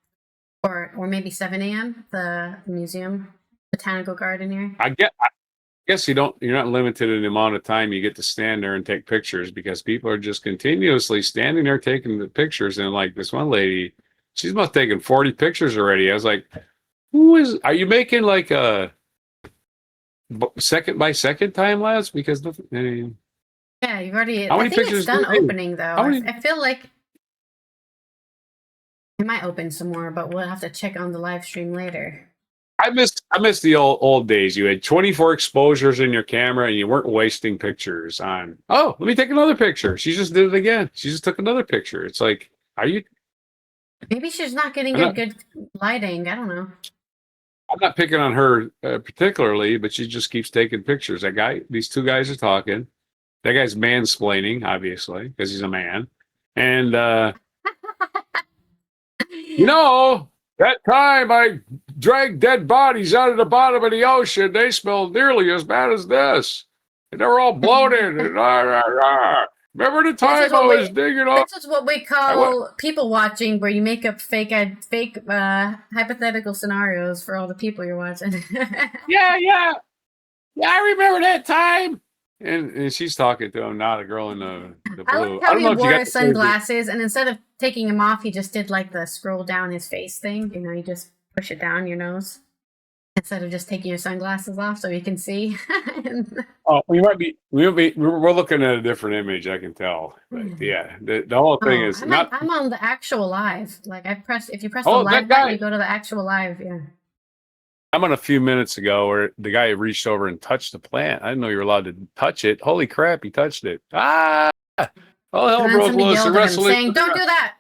or maybe 7 a.m. The museum, botanical garden here. I guess you're not limited in the amount of time you get to stand there and take pictures because people are just continuously standing there taking the pictures. And like this one lady, she's must have taken 40 pictures already. I was like, are you making like a second by second time lapse? Because I mean, Yeah, you've already. how I many think it's pictures do done you need? opening though. How I, many? I feel like it might open some more, but we'll have to check on the live stream later. I miss the old days. You had 24 exposures in your camera and you weren't wasting pictures on, oh, let me take another picture. She just did it again. She just took another picture. It's like, are you Maybe she's not getting I'm good not lighting. I don't know. I'm not picking on her particularly, but she just keeps taking pictures. These two guys are talking. That guy's mansplaining, obviously, because he's a man. And you know, that time I dragged dead bodies out of the bottom of the ocean, they smelled nearly as bad as this. And they were all bloated. And, remember the This is time I what was we. digging up? This is what we I went, call people watching, where you make up fake hypothetical scenarios for all the people you're watching. yeah. Yeah, I remember that time. And she's talking to him, not a girl in the I like blue. I how don't he know if you wore got his to see the. sunglasses, and instead of taking them off, he just did like the scroll down his face thing. You know, you just push it down your nose instead of just taking your sunglasses off so you can see. Oh, we're looking at a different image, I can tell. But yeah, the whole thing Oh, is not. I'm on the actual live. Like if you press the Oh, that live button, guy. you go to the actual live. Yeah. I'm on a few minutes ago where the guy reached over and touched the plant. I didn't know you were allowed to touch it. Holy crap, he touched it. Ah! Oh, hell And then broke somebody loose. The yelled at him wrestling. saying, "Don't do that."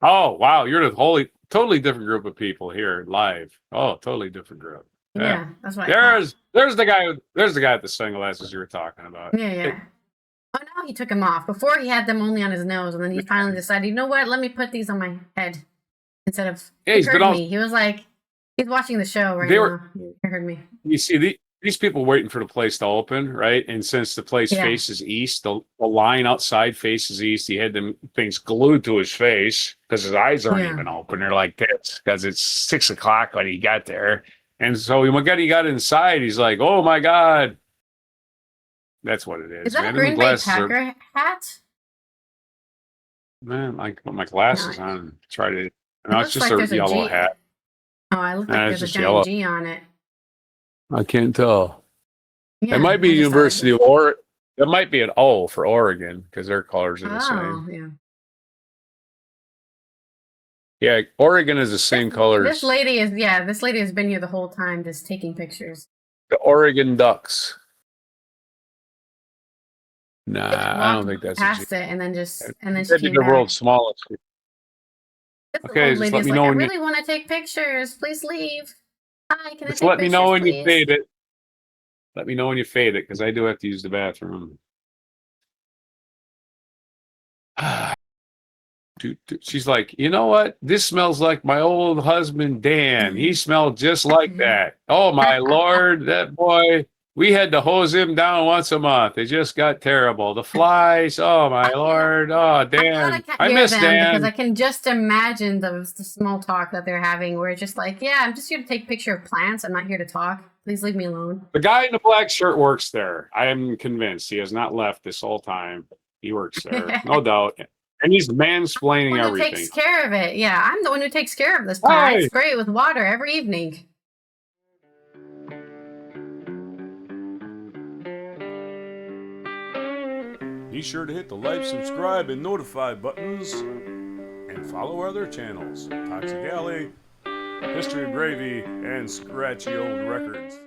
Oh, wow. You're the totally different group of people here live. Oh, totally different group. Yeah, that's what I thought. There's the guy with the sunglasses you were talking about. Yeah. Oh, now he took them off. Before he had them only on his nose, and then he finally decided, you know what? Let me put these on my head instead of. Yeah, He he's been heard all. me. He was like, he's watching the show right They now. were. He heard me. You see these people waiting for the place to open, right? And since the place Yeah. faces east, the line outside faces east. He had them things glued to his face because his eyes aren't Yeah. even open. They're like this because it's 6 o'clock when he got there. And so when he got inside, he's like, "Oh my god!" That's what it is. Is that man. a Green Bay Glasses Packer hat? man. I put my glasses No, on and try to. it No, it's looks just like a there's a yellow G. hat. Oh, I look like It's there's a just giant yellow. G on it. I can't tell. Yeah, It might be I just thought University of Oregon. It might be an O for Oregon because their colors are the same. Oh, yeah. Yeah, Oregon is the same colors. This lady has been here the whole time just taking pictures. The Oregon Ducks. Nah, I don't think that's past it, and then she That'd be came the back. world's smallest. This Okay, old just let lady's me like, know I when you. really want to take pictures. Please leave. Hi, can I Just take let me pictures, know when you please? fade it. Let me know when you fade it, because I do have to use the bathroom. She's like, you know what? This smells like my old husband, Dan. He smelled just like that. Oh, my Lord, that boy. We had to hose him down once a month. It just got terrible. The flies. Oh, my Lord. Oh, Dan. I miss Dan. Because I can just imagine the small talk that they're having where it's just like, yeah, I'm just here to take a picture of plants. I'm not here to talk. Please leave me alone. The guy in the black shirt works there. I am convinced. He has not left this whole time. He works there. No doubt. And he's mansplaining everything. Takes care of it. Yeah, I'm the one who takes care of this plant. I spray it with water every evening. Be sure to hit the like, subscribe, and notify buttons, and follow our other channels, Toxic Alley, History of Gravy, and Scratchy Old Records.